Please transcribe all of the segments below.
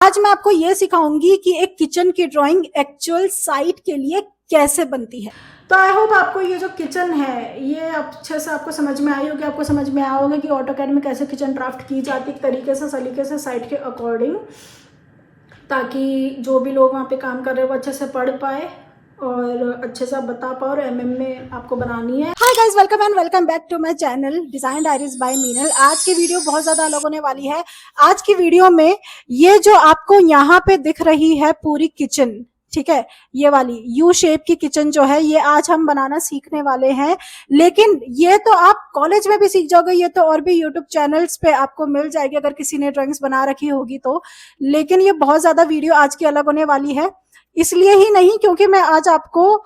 आज मैं आपको ये सिखाऊंगी कि एक किचन की ड्राइंग एक्चुअल साइट के लिए कैसे बनती है। तो आई होप आपको ये जो किचन है ये अच्छे से आपको समझ में आई होगी, आपको समझ में आया होगा कि ऑटोकैड में कैसे किचन ड्राफ्ट की जाती है तरीके से, सलीके से, साइट के अकॉर्डिंग, ताकि जो भी लोग वहाँ पे काम कर रहे हैं वो अच्छे से पढ़ पाए और अच्छे से आप बता पाओ और एमएम में आपको बनानी है। Hi guys, welcome and welcome back to my channel design diaries by Meenal. आज की वीडियो बहुत ज्यादा अलग होने वाली है। आज की वीडियो में ये जो आपको यहाँ पे दिख रही है पूरी किचन, ठीक है, ये वाली यू शेप की किचन जो है ये आज हम बनाना सीखने वाले हैं। लेकिन ये तो आप कॉलेज में भी सीख जाओगे, ये तो और भी यूट्यूब चैनल्स पे आपको मिल जाएगी अगर किसी ने ड्राइंग्स बना रखी होगी तो। लेकिन ये बहुत ज्यादा वीडियो आज की अलग होने वाली है, इसलिए ही नहीं क्योंकि मैं आज आपको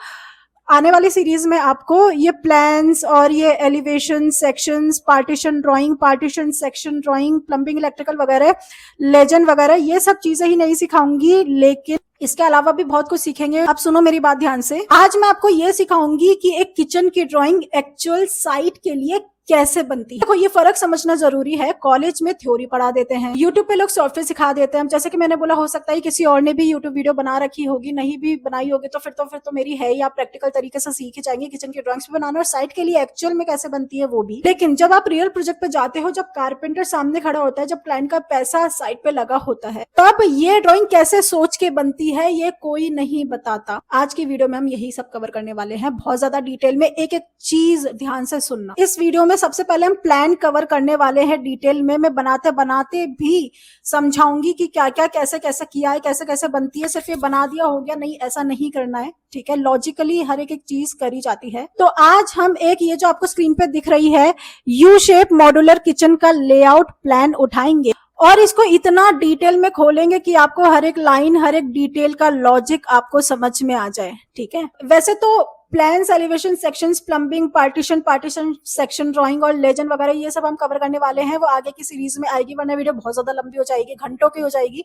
आने वाली सीरीज में आपको ये प्लान्स और ये elevation sections, partition drawing, partition section drawing, plumbing, electrical वगैरह, लेजेंड वगैरह, ये सब चीजें ही नहीं सिखाऊंगी, लेकिन इसके अलावा भी बहुत कुछ सीखेंगे। आप सुनो मेरी बात ध्यान से। आज मैं आपको ये सिखाऊंगी कि एक किचन की ड्राइंग एक्चुअल साइट के लिए कैसे बनती है। देखो ये फर्क समझना जरूरी है। कॉलेज में थ्योरी पढ़ा देते हैं, यूट्यूब पे लोग सॉफ्टवेयर सिखा देते हैं। जैसे कि मैंने बोला, हो सकता है किसी और ने भी यूट्यूब वीडियो बना रखी होगी, नहीं भी बनाई होगी तो फिर तो मेरी है, या प्रैक्टिकल तरीके से सीख जाएंगे किचन की ड्राइंग्स भी बनाना और साइट के लिए एक्चुअल में कैसे बनती है वो भी। लेकिन जब आप रियल प्रोजेक्ट पे जाते हो, जब कारपेंटर सामने खड़ा होता है, जब क्लाइंट का पैसा साइट पे लगा होता है, तब ये ड्राइंग कैसे सोच के बनती है ये कोई नहीं बताता। आज की वीडियो में हम यही सब कवर करने वाले हैं, बहुत ज्यादा डिटेल में। एक एक चीज ध्यान से सुनना। इस वीडियो में सबसे पहले हम प्लान कवर करने वाले हैं डिटेल में। मैं बनाते बनाते भी समझाऊंगी कि क्या क्या कैसे कैसे किया है, कैसे कैसे बनती है। सिर्फ ये बना दिया हो गया नहीं, ऐसा नहीं करना है, ठीक है। लॉजिकली हर एक चीज करी जाती है। तो आज हम एक ये जो आपको स्क्रीन पे दिख रही है यू शेप मॉड्यूलर किचन का लेआउट प्लान उठाएंगे और इसको इतना डिटेल में खोलेंगे कि आपको हर एक लाइन, हर एक डिटेल का लॉजिक आपको समझ में आ जाए, ठीक है। वैसे तो plans, elevation sections, plumbing, partition section drawing और लेजेंड वगैरह ये सब हम कवर करने वाले हैं, वो आगे की सीरीज में आएगी, वरना वीडियो बहुत ज्यादा लंबी हो जाएगी, घंटों की हो जाएगी।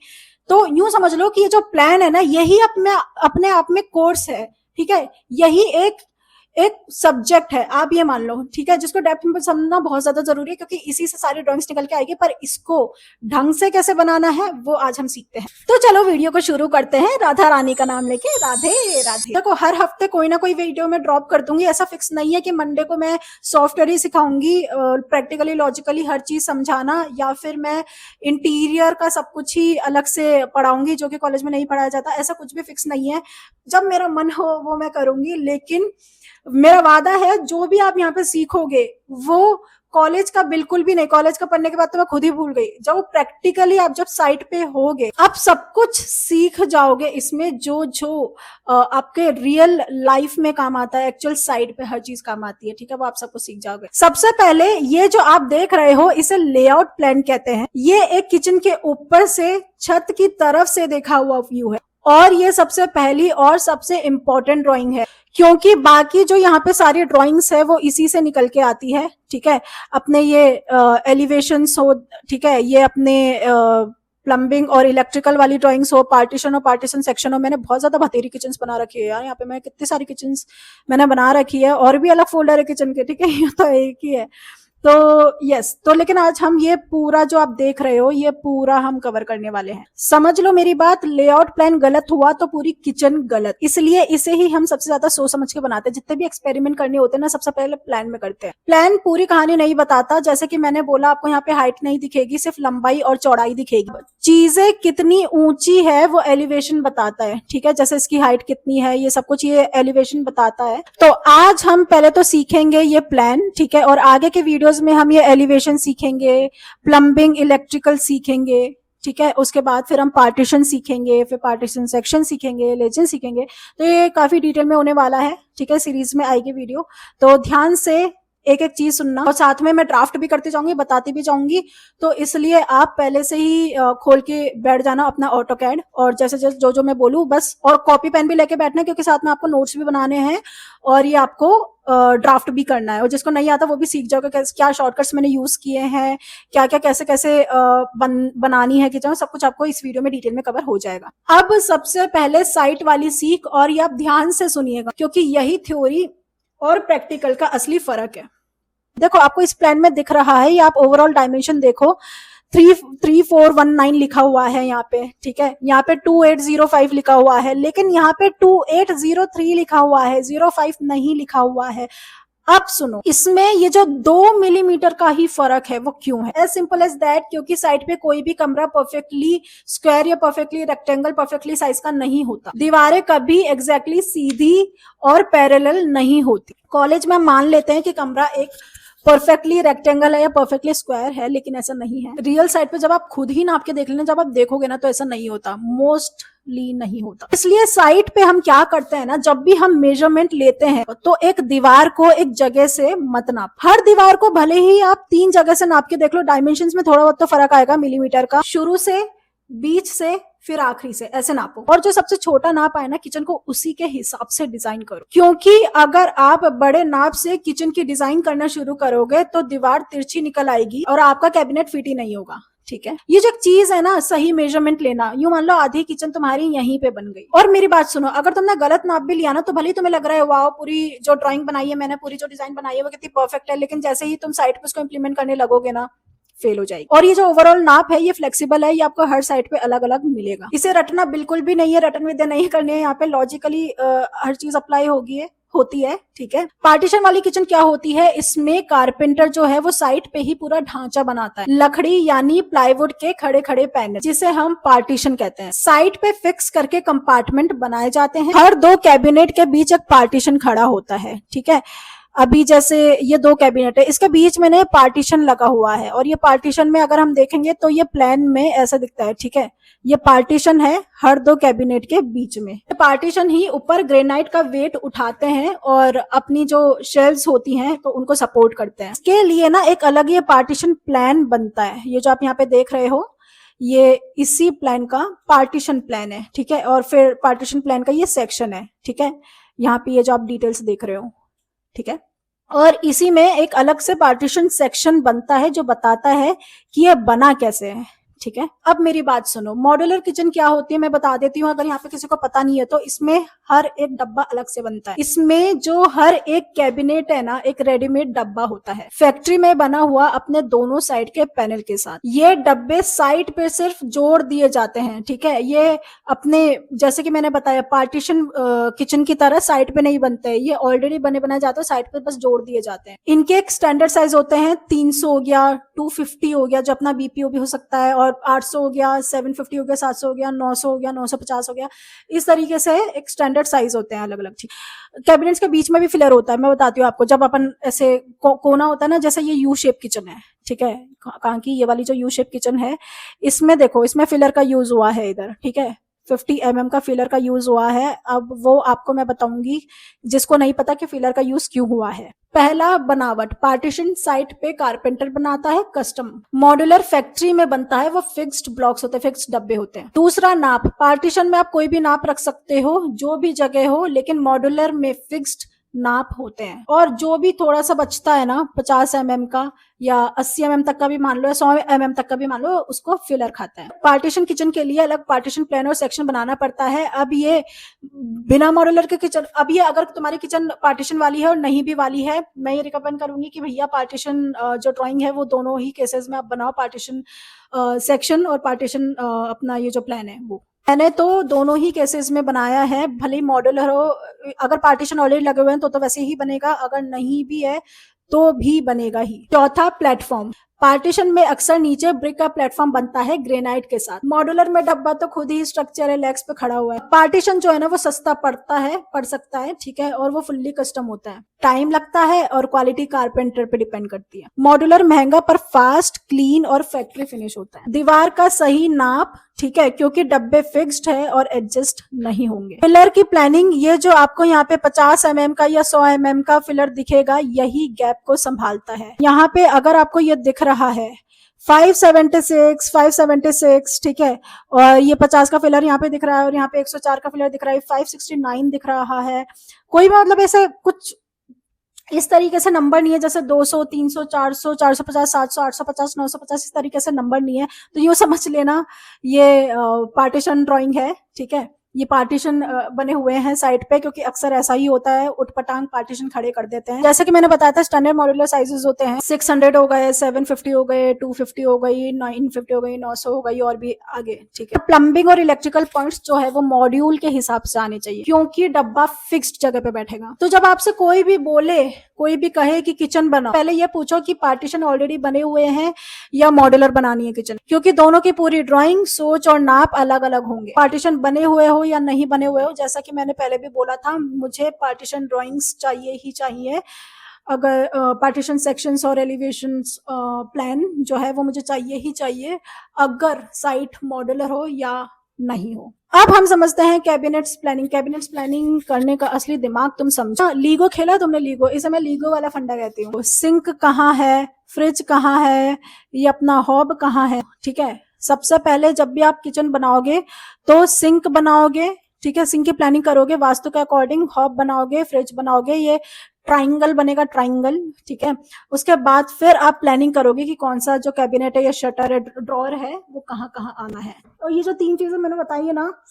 तो यूं समझ लो कि ये जो प्लान है ना, यही अपने आप में कोर्स है, ठीक है। यही एक सब्जेक्ट है, आप ये मान लो, ठीक है, जिसको डेप्थ में समझना बहुत ज्यादा जरूरी है क्योंकि इसी से सारी ड्राइंग्स निकल के आएगी। पर इसको ढंग से कैसे बनाना है वो आज हम सीखते हैं। तो चलो वीडियो को शुरू करते हैं, राधा रानी का नाम लेके। राधे राधे। देखो हर हफ्ते कोई ना कोई वीडियो में ड्रॉप कर दूंगी, ऐसा फिक्स नहीं है कि मंडे को मैं सॉफ्टवेयर ही सिखाऊंगी, प्रैक्टिकली लॉजिकली हर चीज समझाना, या फिर मैं इंटीरियर का सब कुछ ही अलग से पढ़ाऊंगी जो कि कॉलेज में नहीं पढ़ाया जाता। ऐसा कुछ भी फिक्स नहीं है, जब मेरा मन हो वो मैं करूंगी। लेकिन मेरा वादा है जो भी आप यहाँ पे सीखोगे वो कॉलेज का बिल्कुल भी नहीं। कॉलेज का पढ़ने के बाद तो मैं खुद ही भूल गई। जब प्रैक्टिकली आप जब साइट पे होगे आप सब कुछ सीख जाओगे इसमें, जो आपके रियल लाइफ में काम आता है, एक्चुअल साइट पे हर चीज काम आती है, ठीक है, वो आप सब कुछ सीख जाओगे। सबसे पहले ये जो आप देख रहे हो इसे लेआउट प्लान कहते हैं। ये एक किचन के ऊपर से छत की तरफ से देखा हुआ व्यू है और ये सबसे पहली और सबसे इंपॉर्टेंट ड्राइंग है क्योंकि बाकी जो यहाँ पे सारी ड्राइंग्स है वो इसी से निकल के आती है, ठीक है। अपने ये एलिवेशंस हो, ठीक है, ये अपने प्लम्बिंग और इलेक्ट्रिकल वाली ड्राइंग्स हो, पार्टीशन और पार्टीशन सेक्शन हो। मैंने बहुत ज्यादा बतेरी किचन्स बना रखी है यार, यहाँ पे मैं कितनी सारी किचन्स मैंने बना रखी है और भी अलग फोल्डर है किचन के, ठीक है, ये तो एक ही है। तो यस, तो लेकिन आज हम ये पूरा जो आप देख रहे हो ये पूरा हम कवर करने वाले हैं। समझ लो मेरी बात, लेआउट प्लान गलत हुआ तो पूरी किचन गलत, इसलिए इसे ही हम सबसे ज्यादा सोच समझ के बनाते हैं। जितने भी एक्सपेरिमेंट करने होते हैं ना, सबसे पहले प्लान में करते हैं। प्लान पूरी कहानी नहीं बताता, जैसे कि मैंने बोला आपको यहाँ पे हाइट नहीं दिखेगी, सिर्फ लंबाई और चौड़ाई दिखेगी। चीजें कितनी ऊंची है वो एलिवेशन बताता है, ठीक है, जैसे इसकी हाइट कितनी है ये सब कुछ ये एलिवेशन बताता है। तो आज हम पहले तो सीखेंगे ये प्लान, ठीक है, और आगे के वीडियो में हम ये एलिवेशन सीखेंगे, प्लम्बिंग, इलेक्ट्रिकल सीखेंगे, ठीक है। उसके बाद फिर हम पार्टीशन सीखेंगे, फिर पार्टीशन सेक्शन सीखेंगे, लेजेंड सीखेंगे। तो ये काफी डिटेल में होने वाला है, ठीक है, सीरीज में आएगी वीडियो। तो ध्यान से एक एक चीज सुनना और साथ में मैं ड्राफ्ट भी करती जाऊंगी, बताती भी जाऊंगी। तो इसलिए आप पहले से ही खोल के बैठ जाना अपना ऑटोकैड और जैसे जैसे जो मैं बोलूं बस, और कॉपी पेन भी लेके बैठना क्योंकि साथ में आपको नोट्स भी बनाने हैं और ये आपको ड्राफ्ट भी करना है। और जिसको नहीं आता वो भी सीख जाओगे क्या शॉर्टकट्स मैंने यूज किए हैं, क्या क्या कैसे कैसे बनानी है किचन, सब कुछ आपको इस वीडियो में डिटेल में कवर हो जाएगा। अब सबसे पहले साइट वाली सीख, और ये आप ध्यान से सुनिएगा क्योंकि यही थ्योरी और प्रैक्टिकल का असली फर्क है। देखो आपको इस प्लान में दिख रहा है, ये आप ओवरऑल डायमेंशन देखो, 3419 लिखा हुआ है यहाँ पे, ठीक है, यहाँ पे 2805 लिखा हुआ है, लेकिन यहाँ पे 2803 लिखा हुआ है, 05 नहीं लिखा हुआ है। अब सुनो, इसमें ये जो 2 मिलीमीटर का ही फर्क है वो क्यों है? एज सिंपल एज दैट, क्योंकि साइड पे कोई भी कमरा परफेक्टली स्क्वायर या परफेक्टली रेक्टेंगल परफेक्टली साइज का नहीं होता। दीवारें कभी एग्जैक्टली सीधी और पैरेलल नहीं होती। कॉलेज में हम मान लेते हैं कि कमरा एक परफेक्टली रेक्टेंगल है या परफेक्टली स्क्वायर है, लेकिन ऐसा नहीं है। रियल साइड पे जब आप खुद ही नाप के देख लेना, जब आप देखोगे ना, तो ऐसा नहीं होता, मोस्टली नहीं होता। इसलिए साइड पे हम क्या करते हैं ना, जब भी हम मेजरमेंट लेते हैं तो एक दीवार को एक जगह से मत नाप। हर दीवार को भले ही आप 3 जगह से नाप के देख लो, डायमेंशंस में थोड़ा बहुत तो फर्क आएगा मिलीमीटर का, शुरू से, बीच से, फिर आखिरी से, ऐसे नापो। और जो सबसे छोटा नाप आए ना किचन को, उसी के हिसाब से डिजाइन करो, क्योंकि अगर आप बड़े नाप से किचन की डिजाइन करना शुरू करोगे तो दीवार तिरछी निकल आएगी और आपका कैबिनेट फिट ही नहीं होगा। ठीक है, ये जो चीज है ना, सही मेजरमेंट लेना। यूं मान लो आधी किचन तुम्हारी यहीं पे बन गई। और मेरी बात सुनो, अगर तुमने गलत नाप भी लिया ना, तो भले ही तुम्हें लग रहा है वाह, पूरी जो ड्राइंग बनाई है मैंने, पूरी जो डिजाइन बनाई है वो कितनी परफेक्ट है, लेकिन जैसे ही तुम साइड पे उसको इंप्लीमेंट करने लगोगे ना, फेल हो जाएगी। और ये जो ओवरऑल नाप है ये फ्लेक्सिबल है, ये आपको हर साइड पे अलग अलग मिलेगा। इसे रटना बिल्कुल भी नहीं है, रटन विद्या नहीं करनी है। यहाँ पे लॉजिकली हर चीज अप्लाई होती है। ठीक है, पार्टीशन वाली किचन क्या होती है, इसमें कारपेंटर जो है वो साइड पे ही पूरा ढांचा बनाता है, लकड़ी यानी प्लाईवुड के खड़े खड़े पैनल, जिसे हम पार्टीशन कहते हैं। साइड पे फिक्स करके कंपार्टमेंट बनाए जाते हैं। हर 2 कैबिनेट के बीच एक पार्टीशन खड़ा होता है। ठीक है, अभी जैसे ये 2 कैबिनेट है, इसके बीच में ना पार्टीशन लगा हुआ है, और ये पार्टीशन में अगर हम देखेंगे तो ये प्लान में ऐसा दिखता है। ठीक है, ये पार्टीशन है हर 2 कैबिनेट के बीच में। पार्टीशन ही ऊपर ग्रेनाइट का वेट उठाते हैं और अपनी जो शेल्व्स होती हैं तो उनको सपोर्ट करते हैं। इसके लिए ना एक अलग ये पार्टीशन प्लान बनता है। ये जो आप यहाँ पे देख रहे हो, ये इसी प्लान का पार्टीशन प्लान है। ठीक है, और फिर पार्टीशन प्लान का ये सेक्शन है। ठीक है, यहाँ पे ये जो आप डिटेल्स देख रहे हो, ठीक है, और इसी में एक अलग से पार्टीशन सेक्शन बनता है जो बताता है कि ये बना कैसे है। ठीक है, अब मेरी बात सुनो, मॉड्यूलर किचन क्या होती है मैं बता देती हूँ, अगर यहाँ पे किसी को पता नहीं है तो। इसमें हर एक डब्बा अलग से बनता है। इसमें जो हर एक कैबिनेट है ना, एक रेडीमेड डब्बा होता है, फैक्ट्री में बना हुआ, अपने दोनों साइड के पैनल के साथ। ये डब्बे साइड पे सिर्फ जोड़ दिए जाते हैं। ठीक है, ये अपने, जैसे कि मैंने बताया, पार्टीशन किचन की तरह साइड पे नहीं बनते, ये ऑलरेडी बने बनाए जाते हैं, साइड पे बस जोड़ दिए जाते हैं। इनके एक स्टैंडर्ड साइज होते हैं, 300 हो गया, 250 हो गया जो अपना बीपीओ भी हो सकता है, और 800 हो गया, 750 हो गया, 700 हो गया, 900 हो गया, 950 हो गया। इस तरीके से एक स्टैंडर्ड साइज होते हैं अलग अलग। कैबिनेट्स के बीच में भी फिलर होता है, मैं बताती हूँ आपको। जब अपन ऐसे कोना होता है ना, जैसे ये यू शेप किचन है, ठीक है, कहाँ की ये वाली जो यू शेप किचन है, इसमें देखो, इसमें फिलर का यूज हुआ है इधर। ठीक है, 50 mm का फिलर का यूज हुआ है। अब वो आपको मैं बताऊंगी, जिसको नहीं पता कि फिलर का यूज क्यों हुआ है। पहला, बनावट। पार्टीशन साइट पे कारपेंटर बनाता है कस्टम। मॉड्यूलर फैक्ट्री में बनता है, वो फिक्स्ड ब्लॉक्स होते हैं, फिक्स्ड डब्बे होते हैं। दूसरा, नाप। पार्टीशन में आप कोई भी नाप रख सकते हो, जो भी जगह हो, लेकिन मॉड्यूलर में फिक्स्ड नाप होते हैं। और जो भी थोड़ा सा बचता है ना, 50 mm का या 80 mm तक का भी मान लो, या 100 mm तक का भी मान लो, उसको फिलर खाता है। पार्टीशन किचन के लिए अलग पार्टीशन प्लान और सेक्शन बनाना पड़ता है। अब ये बिना मॉड्यूलर के किचन, अब ये अगर तुम्हारी किचन पार्टीशन वाली है और नहीं भी वाली है, मैं ये रिकमेंड करूंगी कि भैया पार्टीशन जो ड्राइंग है वो दोनों ही केसेस में आप बनाओ, पार्टीशन सेक्शन और पार्टीशन अपना ये जो प्लान है वो। मैंने तो दोनों ही केसेस में बनाया है, भले ही मॉड्यूलर हो। अगर पार्टीशन ऑलरेडी लगे हुए हैं तो वैसे ही बनेगा, अगर नहीं भी है तो भी बनेगा ही। चौथा, प्लेटफॉर्म। पार्टीशन में अक्सर नीचे ब्रिक का प्लेटफॉर्म बनता है ग्रेनाइट के साथ। मॉड्यूलर में डब्बा तो खुद ही स्ट्रक्चर है, लेग्स पे खड़ा हुआ है। पार्टीशन जो है ना वो सस्ता पड़ सकता है, ठीक है, और वो फुल्ली कस्टम होता है। टाइम लगता है और क्वालिटी कारपेंटर पे डिपेंड करती है। मॉड्यूलर महंगा पर फास्ट, क्लीन और फैक्ट्री फिनिश होता है। दीवार का सही नाप, ठीक है, क्योंकि डब्बे फिक्स्ड है और एडजस्ट नहीं होंगे। फिलर की प्लानिंग, ये जो आपको यहाँ पे 50 mm का या 100 mm का फिलर दिखेगा, यही गैप को संभालता है। यहाँ पे अगर आपको ये दिख रहा है 576, ठीक है, और ये 50 का फिलर यहाँ पे दिख रहा है, और यहाँ पे 104 का फिलर दिख रहा है, 569 दिख रहा है। कोई भी मतलब ऐसे कुछ इस तरीके से नंबर नहीं है, जैसे 200, 300, 400, 450, 700, 850, 950, इस तरीके से नंबर नहीं है। तो यूं समझ लेना ये पार्टीशन ड्राइंग है, ठीक है। ये पार्टीशन बने हुए हैं साइड पे, क्योंकि अक्सर ऐसा ही होता है, उठपटांग पार्टीशन खड़े कर देते हैं। जैसे कि मैंने बताया था स्टैंडर्ड मॉड्यूलर साइजेस होते हैं 600 हो गए, 750 हो गए, 250 हो गई, 950 हो गई, 900 हो गई और भी आगे। ठीक है, प्लम्बिंग और इलेक्ट्रिकल पॉइंट्स जो है वो मॉड्यूल के हिसाब से आने चाहिए, क्योंकि डब्बा फिक्स्ड जगह पे बैठेगा। तो जब आपसे कोई भी बोले, कोई भी कहे कि किचन बनाओ, पहले ये पूछो कि पार्टीशन ऑलरेडी बने हुए हैं या मॉड्यूलर बनानी है किचन, क्योंकि दोनों की पूरी ड्राइंग, सोच और नाप अलग अलग होंगे। पार्टीशन बने हुए हो या नहीं बने हुए हो, जैसा कि मैंने पहले भी बोला था, मुझे पार्टीशन ड्राइंग्स चाहिए ही चाहिए। अगर पार्टीशन सेक्शंस और एलिवेशंस प्लान जो है वो मुझे चाहिए ही चाहिए, अगर साइट मॉड्यूलर हो या नहीं हो। अब हम समझते हैं कैबिनेट्स प्लानिंग। कैबिनेट्स प्लानिंग करने का असली दिमाग तुम समझो। लीगो खेला तुमने? लीगो, इसे मैं लीगो वाला फंडा कहती हूँ। सिंक कहाँ है, फ्रिज कहाँ है, ये अपना हॉब कहाँ है। ठीक है, सबसे पहले जब भी आप किचन बनाओगे तो सिंक बनाओगे, ठीक है, सिंक की प्लानिंग करोगे वास्तु के अकॉर्डिंग, हॉब बनाओगे, फ्रिज बनाओगे, ये ट्राइंगल बनेगा, ट्राइंगल। ठीक है, उसके बाद फिर आप प्लानिंग करोगे कि कौन सा जो कैबिनेट है या शटर है, ड्रॉर है, वो कहाँ कहाँ आना है। और ये जो 3 चीजें मैंने बताई है ना,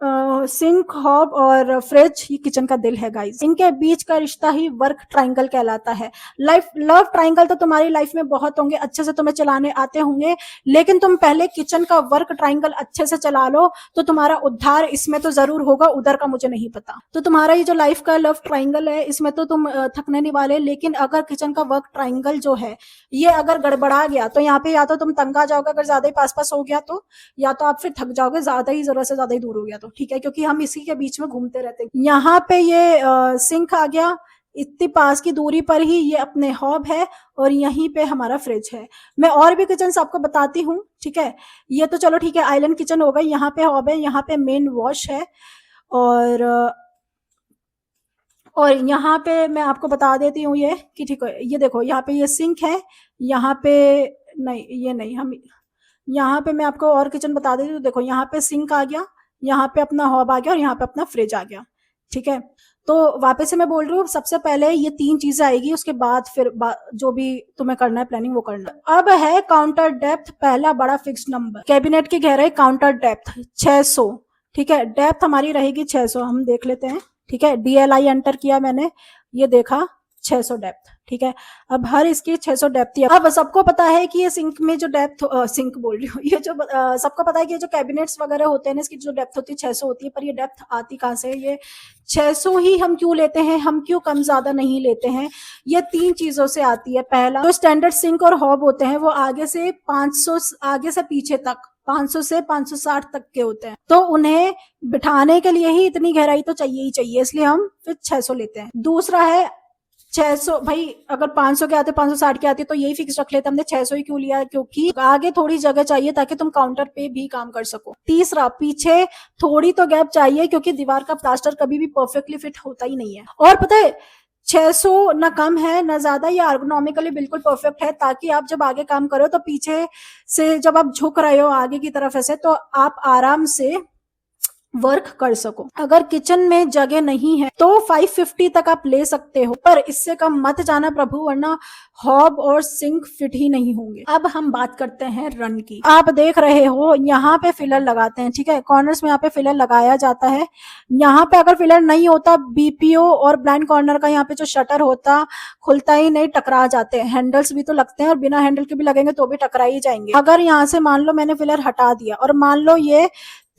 सिंक, हॉब और फ्रिज, ये किचन का दिल है गाइस। इनके बीच का रिश्ता ही वर्क ट्राइंगल कहलाता है। लाइफ लव ट्राइंगल तो तुम्हारी लाइफ में बहुत होंगे, अच्छे से तुम्हें चलाने आते होंगे, लेकिन तुम पहले किचन का वर्क ट्राइंगल अच्छे से चला लो तो तुम्हारा उद्धार इसमें तो जरूर होगा, उधर का मुझे नहीं पता। तो तुम्हारा ये जो लाइफ का लव ट्राइंगल है, इसमें तो तुम थकने नहीं वाले, लेकिन अगर किचन का वर्क ट्राइंगल जो है ये अगर गड़बड़ा गया तो यहाँ पे या तो तुम तंग आ जाओगे, अगर ज्यादा ही पास पास हो गया तो, या तो आप फिर थक जाओगे, ज्यादा ही जरूरत से ज्यादा ही दूर हो गया तो। ठीक है, क्योंकि हम इसी के बीच में घूमते रहते हैं। यहाँ पे ये सिंक आ गया, इतनी पास की दूरी पर ही ये अपने हॉब है, और यहीं पे हमारा फ्रिज है। मैं और भी किचन आपको बताती हूँ। ठीक है, ये तो चलो ठीक है, आइलैंड किचन हो गई, यहाँ पे हॉब है, यहाँ पे मेन वॉश है, और यहाँ पे मैं आपको बता देती हूँ ये कि ठीक है, ये देखो यहाँ पे ये सिंक है, यहाँ पे नहीं, ये नहीं, हम यहाँ पे मैं आपको और किचन बता देती हूँ। देखो यहाँ पे सिंक आ गया, यहाँ पे अपना हॉब आ गया, और यहाँ पे अपना फ्रिज आ गया। ठीक है, तो वापस से मैं बोल रही हूँ, सबसे पहले ये 3 चीजें आएगी, उसके बाद फिर जो भी तुम्हें करना है प्लानिंग वो करना है। अब है काउंटर डेप्थ, पहला बड़ा फिक्स नंबर। कैबिनेट की गहराई काउंटर डेप्थ 600। ठीक है, डेप्थ हमारी रहेगी 600, हम देख लेते हैं। ठीक है, DLI एंटर किया मैंने, ये देखा 600 डेप्थ। ठीक है, अब हर इसकी 600 डेप्थ है। अब सबको पता है कि ये सिंक में जो डेप्थ, सिंक बोल रही हूँ, ये जो सबको पता है कि ये जो कैबिनेट्स वगैरह होते हैं, इसकी जो डेप्थ होती है 600 होती है, पर ये डेप्थ आती कहाँ से? ये 600 ही हम क्यों लेते हैं, हम क्यों कम ज्यादा नहीं लेते हैं? ये 3 चीजों से आती है। पहला, जो स्टैंडर्ड सिंक और हॉब होते हैं वो आगे से 500, आगे से पीछे तक 500 से 560 तक के होते हैं, तो उन्हें बिठाने के लिए ही इतनी गहराई तो चाहिए ही चाहिए, इसलिए हम फिर 600 लेते हैं। दूसरा है 600, भाई अगर 500 के आते, 560 के आते तो यही फिक्स रख लेते, हमने 600 ही क्यों लिया? क्योंकि आगे थोड़ी जगह चाहिए ताकि तुम काउंटर पे भी काम कर सको। तीसरा, पीछे थोड़ी तो गैप चाहिए, क्योंकि दीवार का प्लास्टर कभी भी परफेक्टली फिट होता ही नहीं है। और पता है 600 ना कम है ना ज्यादा, ये एर्गोनॉमिकली बिल्कुल परफेक्ट है, ताकि आप जब आगे काम करो तो पीछे से जब आप झुक रहे हो आगे की तरफ ऐसे, तो आप आराम से वर्क कर सको। अगर किचन में जगह नहीं है तो 550 तक आप ले सकते हो, पर इससे कम मत जाना प्रभु, वरना हॉब और सिंक फिट ही नहीं होंगे। अब हम बात करते हैं रन की। आप देख रहे हो यहाँ पे फिलर लगाते हैं। ठीक है, कॉर्नर्स में यहाँ पे फिलर लगाया जाता है। यहाँ पे अगर फिलर नहीं होता, BPO और ब्लाइंड कॉर्नर का यहाँ पे जो शटर होता खुलता ही नहीं, टकरा जाते हैं। हैंडल्स भी तो लगते हैं, और बिना हैंडल के भी लगेंगे तो भी टकरा ही जाएंगे। अगर यहाँ से मान लो मैंने फिलर हटा दिया, और मान लो ये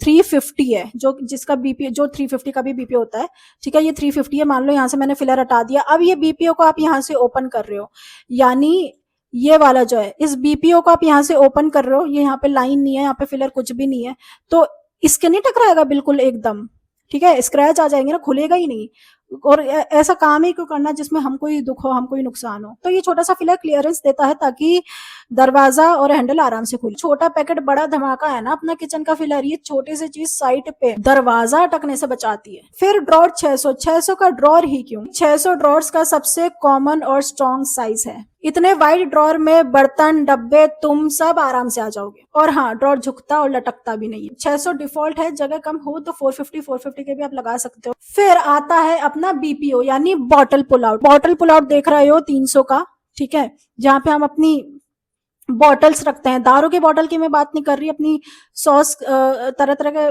350 है, जो जिसका BPO, जो 350 का भी BPO होता है। ठीक है, ये 350 है, मान लो यहाँ से मैंने फिलर हटा दिया। अब ये BPO को आप यहाँ से ओपन कर रहे हो, यानी ये वाला जो है, इस BPO को आप यहाँ से ओपन कर रहे हो, ये यहाँ पे लाइन नहीं है, यहाँ पे फिलर कुछ भी नहीं है, तो इसके नहीं टकराएगा बिल्कुल एकदम। ठीक है, स्क्रैच आ जाएंगे ना, खुलेगा ही नहीं। और ऐसा काम ही क्यों करना जिसमें हमको ही दुख हो, हमको ही नुकसान हो। तो ये छोटा सा फिलर क्लियरेंस देता है ताकि दरवाजा और हैंडल आराम से खुले। छोटा पैकेट बड़ा धमाका है ना अपना किचन का फिलर, ये छोटी सी चीज साइड पे दरवाजा अटकने से बचाती है। फिर ड्रॉर 600 का ड्रॉर ही क्यों? 600 ड्रॉर्स का सबसे कॉमन और स्ट्रॉन्ग साइज है। इतने वाइड ड्रॉर में बर्तन, डब्बे, तुम सब आराम से आ जाओगे। और हाँ, ड्रॉर झुकता और लटकता भी नहीं है। 600 डिफॉल्ट है, जगह कम हो तो 450 के भी आप लगा सकते हो। फिर आता है अपना BPO, यानी bottle pull out. Bottle pull out देख रहे हो 300 का। ठीक है, जहाँ पे हम अपनी बॉटल्स रखते हैं। दारू की बॉटल की मैं बात नहीं कर रही, अपनी सॉस, तरह तरह के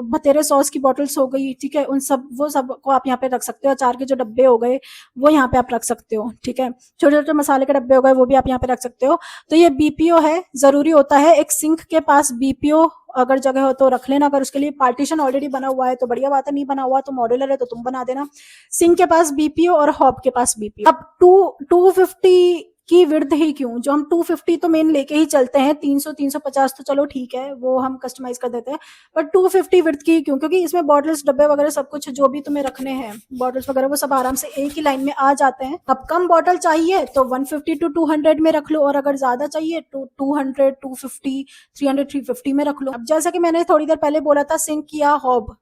भतेरे सॉस की बॉटल्स हो गई, ठीक है, उन सब, वो सब को आप यहाँ पे रख सकते हो। अचार के जो डब्बे हो गए वो यहाँ पे आप रख सकते हो, ठीक है। छोटे छोटे मसाले के डब्बे हो गए वो भी आप यहाँ पे रख सकते हो। तो ये बीपीओ है, जरूरी होता है एक सिंक के पास बीपीओ, अगर जगह हो तो रख लेना। अगर उसके लिए पार्टीशन ऑलरेडी बना हुआ है तो बढ़िया बात है, नहीं बना हुआ तो मॉड्यूलर है तो तुम बना देना। सिंक के पास बीपीओ और हॉब के पास बीपीओ। अब 250 की विड्थ ही क्यों, जो हम 250 तो मेन लेके ही चलते हैं, 300 350 तो चलो ठीक है, वो हम कस्टमाइज कर देते हैं, पर 250 विड्थ की क्यों, क्योंकि इसमें बॉटल्स, डब्बे वगैरह सब कुछ जो भी तुम्हें रखने हैं, बॉटल्स वगैरह वो सब आराम से एक ही लाइन में आ जाते हैं। अब कम बॉटल चाहिए तो 150 टू 200 में रख लो, और अगर ज्यादा चाहिए तो 200 250 300 350 में रख लो। अब जैसा कि मैंने थोड़ी देर पहले बोला था, सिंक या हॉब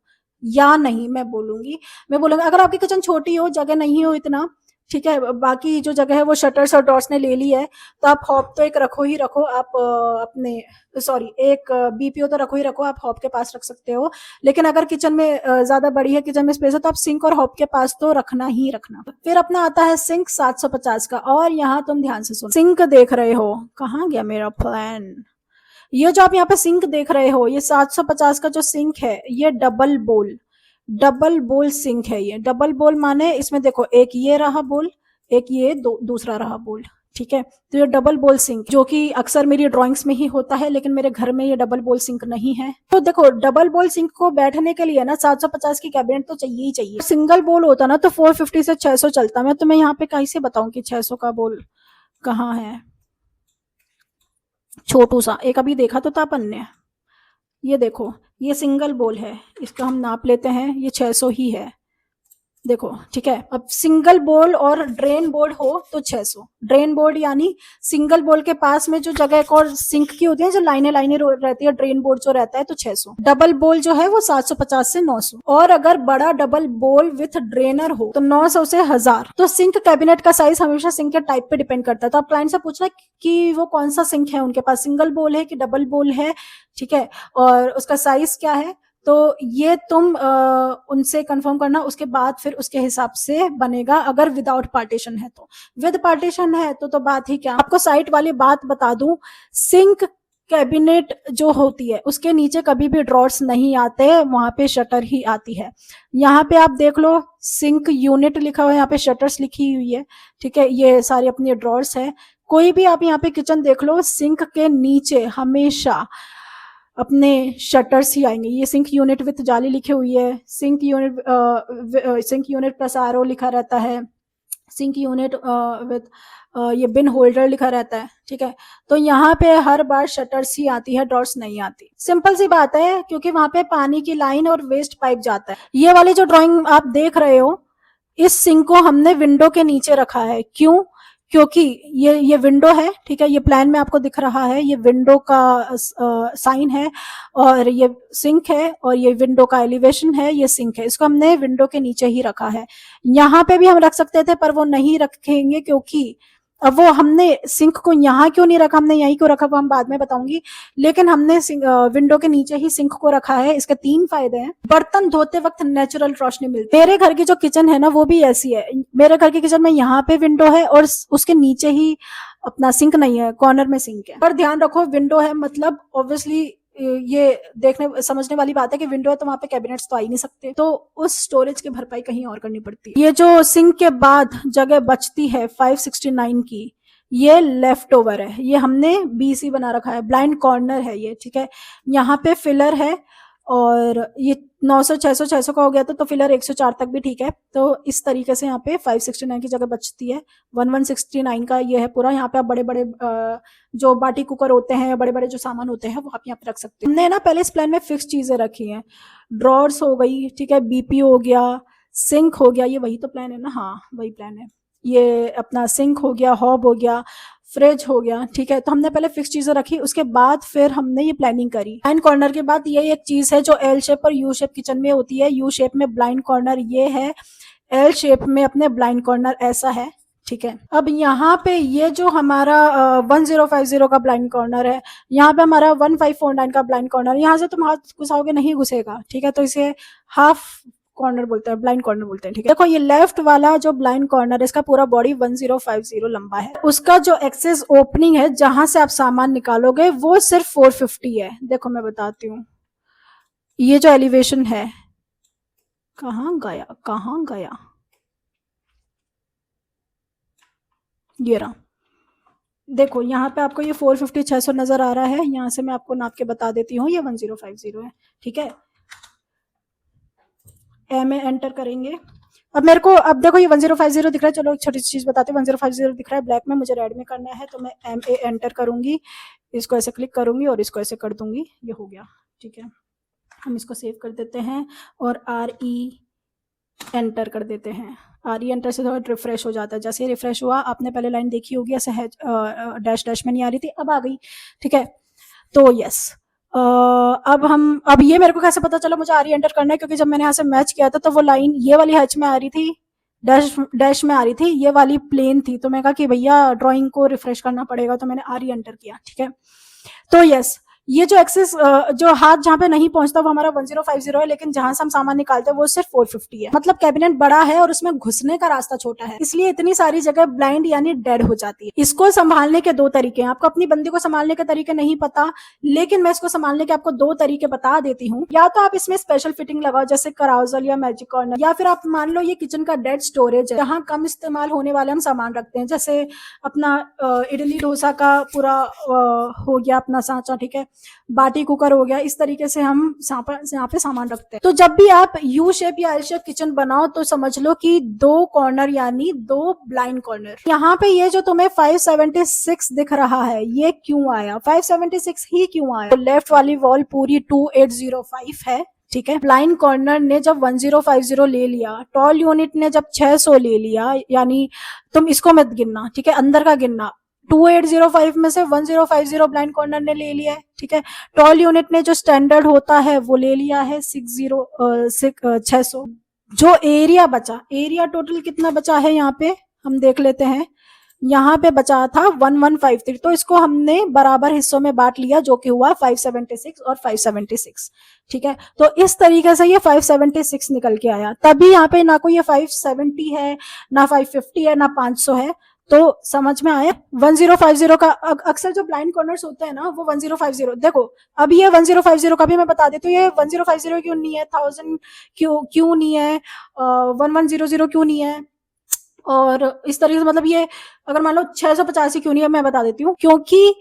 या नहीं, मैं बोलूंगी अगर आपकी किचन छोटी हो, जगह नहीं हो इतना, ठीक है, बाकी जो जगह है वो शटर्स और डॉट्स ने ले ली है, तो आप हॉप तो एक रखो ही रखो, आप अपने सॉरी एक बीपीओ तो रखो ही रखो, आप हॉप के पास रख सकते हो। लेकिन अगर किचन में ज्यादा बड़ी है, किचन में स्पेस है, तो आप सिंक और हॉप के पास तो रखना ही रखना। फिर अपना आता है सिंक 750 का, और यहाँ तुम ध्यान से सुनो, सिंक देख रहे हो, कहाँ गया मेरा प्लान। ये जो आप यहाँ पे सिंक देख रहे हो, ये 750 का जो सिंक है, ये डबल बोल सिंक है। ये डबल बोल माने, इसमें देखो एक ये रहा बोल, एक ये दूसरा रहा बोल, ठीक है। तो ये डबल बोल सिंक, जो कि अक्सर मेरी ड्राइंग्स में ही होता है, लेकिन मेरे घर में ये डबल बोल सिंक नहीं है। तो देखो, डबल बोल सिंक को बैठने के लिए ना 750 की कैबिनेट तो चाहिए ही चाहिए। सिंगल बोल होता ना तो 450 से 600 चलता। मैं तुम्हें यहाँ पे कैसे बताऊं कि 600 का बोल कहाँ है, छोटू सा एक अभी देखा तो था अपन ने। ये देखो, ये सिंगल बोल है, इसका हम नाप लेते हैं, ये 600 ही है, देखो, ठीक है। अब सिंगल बोल और ड्रेन बोर्ड हो तो 600। ड्रेन बोर्ड यानी सिंगल बोल के पास में जो जगह एक और सिंक की होती है, जो लाइनें लाइनें रहती है, ड्रेन बोर्ड जो रहता है, तो 600। डबल बोल जो है वो 750 से 900। और अगर बड़ा डबल बोल विथ ड्रेनर हो तो 900 से 1000। तो सिंक कैबिनेट का साइज हमेशा सिंक के टाइप पे डिपेंड करता है। तो आप क्लाइंट से पूछना कि वो कौन सा सिंक है उनके पास, सिंगल बोल है कि डबल बोल है, ठीक है, और उसका साइज क्या है। तो ये तुम उनसे कंफर्म करना, उसके बाद फिर उसके हिसाब से बनेगा। अगर विदाउट पार्टीशन है तो, विद पार्टीशन है तो बात ही क्या। आपको साइट वाली बात बता दूं, सिंक कैबिनेट जो होती है उसके नीचे कभी भी ड्रॉर्स नहीं आते, वहां पे शटर ही आती है। यहाँ पे आप देख लो, सिंक यूनिट लिखा हुआ है, यहाँ पे शटर्स लिखी हुई है, ठीक है, ये सारी अपनी ड्रॉर्स है। कोई भी आप यहाँ पे किचन देख लो, सिंक के नीचे हमेशा अपने शटर्स ही आएंगे। ये सिंक यूनिट विथ जाली लिखी हुई है, सिंक यूनिट प्लस आरओ लिखा रहता है, सिंक यूनिट विथ ये बिन होल्डर लिखा रहता है, ठीक है। तो यहाँ पे हर बार शटर्स ही आती है, डॉर्स नहीं आती। सिंपल सी बात है, क्योंकि वहां पे पानी की लाइन और वेस्ट पाइप जाता है। ये वाली जो ड्राइंग आप देख रहे हो, इस सिंक को हमने विंडो के नीचे रखा है, क्यों, क्योंकि ये विंडो है, ठीक है, ये प्लान में आपको दिख रहा है, ये विंडो का साइन है, और ये सिंक है, और ये विंडो का एलिवेशन है, ये सिंक है, इसको हमने विंडो के नीचे ही रखा है। यहाँ पे भी हम रख सकते थे, पर वो नहीं रखेंगे, क्योंकि अब वो हमने सिंक को यहाँ क्यों नहीं रखा, हमने यहीं क्यों रखा, वो हम बाद में बताऊंगी। लेकिन हमने विंडो के नीचे ही सिंक को रखा है। इसके 3 फायदे हैं। बर्तन धोते वक्त नेचुरल रोशनी मिलती है। मेरे घर की जो किचन है ना, वो भी ऐसी है। मेरे घर की किचन में यहाँ पे विंडो है, और उसके नीचे ही अपना सिंक नहीं है, कॉर्नर में सिंक है। पर ध्यान रखो, विंडो है मतलब ऑब्वियसली ये देखने समझने वाली बात है कि विंडो है तो वहां पे कैबिनेट्स तो आ ही नहीं सकते, तो उस स्टोरेज की भरपाई कहीं और करनी पड़ती है। ये जो सिंक के बाद जगह बचती है 569 की, ये लेफ्ट ओवर है, ये हमने बीसी बना रखा है, ब्लाइंड कॉर्नर है ये, ठीक है। यहाँ पे फिलर है, और ये 900 600 600 का हो गया तो फिलर 104 तक भी ठीक है। तो इस तरीके से यहाँ पे 569 की जगह बचती है। 1169 का ये है पूरा। यहाँ पे आप बड़े बड़े जो बाटी कुकर होते हैं, बड़े बड़े जो सामान होते हैं, वो आप यहाँ पे रख सकते हैं। हमने ना पहले इस प्लान में फिक्स चीजें रखी हैं, ड्रॉर्स हो गई, ठीक है, बीपी हो गया, सिंक हो गया, ये वही तो प्लान है ना, हाँ वही प्लान है। ये अपना सिंक हो गया, हॉब हो गया, फ्रिज हो गया, ठीक है। तो हमने पहले फिक्स चीजें रखी, उसके बाद फिर हमने ये प्लानिंग करी। ब्लाइंड कॉर्नर के बाद ये एक चीज है जो एल शेप और यू शेप किचन में होती है। यू शेप में ब्लाइंड कॉर्नर ये है, एल शेप में अपने ब्लाइंड कॉर्नर ऐसा है, ठीक है। अब यहाँ पे ये जो हमारा 1050 का ब्लाइंड कॉर्नर है, यहाँ पे हमारा 1549 का ब्लाइंड कॉर्नर, यहाँ से तुम हाथ घुसाओगे नहीं घुसेगा, ठीक है। तो इसे हाफ कॉर्नर बोलते हैं, ब्लाइंड कॉर्नर बोलते हैं, ठीक है। देखो ये लेफ्ट वाला जो ब्लाइंड कॉर्नर है, इसका पूरा बॉडी 1050 लंबा है। उसका जो एक्सेस ओपनिंग है जहां से आप सामान निकालोगे वो सिर्फ 450 है। देखो मैं बताती हूँ, ये जो एलिवेशन है, कहाँ गया, ये रहा। देखो यहाँ पे आपको ये 450 600 नजर आ रहा है। यहाँ से मैं आपको नाप के बता देती हूँ, ये 1050 है, ठीक है। ए में एंटर करेंगे। अब मेरे को, अब देखो ये 1050 दिख रहा है। चलो एक छोटी सी चीज बताती हूँ, 1050 दिख रहा है ब्लैक में, मुझे रेड में करना है, तो मैं MA एंटर करूंगी, इसको ऐसे क्लिक करूंगी और इसको ऐसे कर दूंगी, ये हो गया, ठीक है। हम इसको सेव कर देते हैं और RE एंटर कर देते हैं। RE एंटर से थोड़ा रिफ्रेश हो जाता है। जैसे ही रिफ्रेश हुआ, आपने पहले लाइन देखी होगी ऐसे डैश डैश में नहीं आ रही थी, अब आ गई, ठीक है। तो यस, अब ये मेरे को कैसे पता चला मुझे RE एंटर करना है, क्योंकि जब मैंने यहाँ से मैच किया था तो वो लाइन ये वाली हैच में आ रही थी, डैश में आ रही थी, ये वाली प्लेन थी। तो मैं कहा कि भैया ड्राइंग को रिफ्रेश करना पड़ेगा, तो मैंने RE एंटर किया, ठीक है। तो यस, ये जो एक्सेस जो हाथ जहाँ पे नहीं पहुंचता वो हमारा 1050 है, लेकिन जहां से हम सामान निकालते हैं वो सिर्फ 450 है। मतलब कैबिनेट बड़ा है और उसमें घुसने का रास्ता छोटा है, इसलिए इतनी सारी जगह ब्लाइंड यानी डेड हो जाती है। इसको संभालने के दो तरीके हैं। आपको अपनी बंदी को संभालने के तरीके नहीं पता, लेकिन मैं इसको संभालने के आपको दो तरीके बता देती हूँ। या तो आप इसमें स्पेशल फिटिंग लगाओ, जैसे कराउजल या मैजिक कॉर्नर, या फिर आप मान लो ये किचन का डेड स्टोरेज है, जहाँ कम इस्तेमाल होने वाले हम सामान रखते हैं, जैसे अपना इडली डोसा का पूरा हो गया अपना सांचा, ठीक है, बाटी कुकर हो गया। इस तरीके से हम यहाँ पे सामान रखते हैं। तो जब भी आप यू शेप या एल शेप किचन बनाओ तो समझ लो कि दो कॉर्नर यानी दो ब्लाइंड कॉर्नर। यहाँ पे ये जो तुम्हें 576 दिख रहा है, ये क्यों आया, 576 ही क्यों आया? तो लेफ्ट वाली वॉल पूरी 2805 है, ठीक है। ब्लाइंड कॉर्नर ने जब 1050 ले लिया, टॉल यूनिट ने जब 600 ले लिया, यानी तुम इसको मत गिनना, ठीक है, अंदर का गिनना। 2805 में से 1050 ब्लाइंड कॉर्नर ने ले लिया है, ठीक है। टॉल यूनिट ने जो स्टैंडर्ड होता है वो ले लिया है 600। जो एरिया बचा, एरिया टोटल कितना बचा है यहाँ पे हम देख लेते हैं। यहाँ पे बचा था 1153, तो इसको हमने बराबर हिस्सों में बांट लिया, जो कि हुआ 576 और 576, ठीक है। तो इस तरीके से ये 576 निकल के आया। तभी यहाँ पे ना कोई ये 570 है, ना 550 है, ना 500 है। तो समझ में आया 1050 का। अक्सर जो ब्लाइंड कॉर्नर्स होते हैं ना वो 1050, देखो अब ये 1050 का भी मैं बता देती हूँ, ये 1050 क्यों नहीं है, 1000 क्यों नहीं है, 1100 क्यों नहीं है, और इस तरीके से मतलब ये अगर मान लो 685 क्यों नहीं है, मैं बता देती हूँ। क्योंकि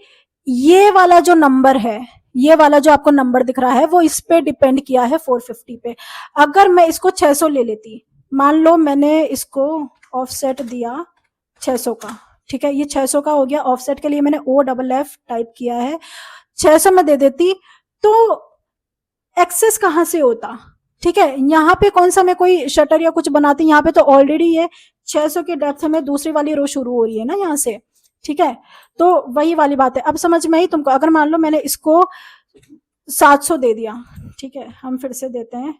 ये वाला जो नंबर है, ये वाला जो आपको नंबर दिख रहा है, वो इस पे डिपेंड किया है 450 पे। अगर मैं इसको 600 ले लेती, मान लो मैंने इसको ऑफसेट दिया 600 का, ठीक है, ये 600 का हो गया। ऑफसेट के लिए मैंने OFF टाइप किया है, 600 में दे देती, तो एक्सेस कहां से होता, ठीक है। यहाँ पे कौन सा मैं कोई शटर या कुछ बनाती, यहाँ पे तो ऑलरेडी ये 600 की डेप्थ में दूसरी वाली रो शुरू हो रही है ना यहाँ से, ठीक है। तो वही वाली बात है। अब समझ में आई तुमको? अगर मान लो मैंने इसको 700 दे दिया, ठीक है, हम फिर से देते हैं,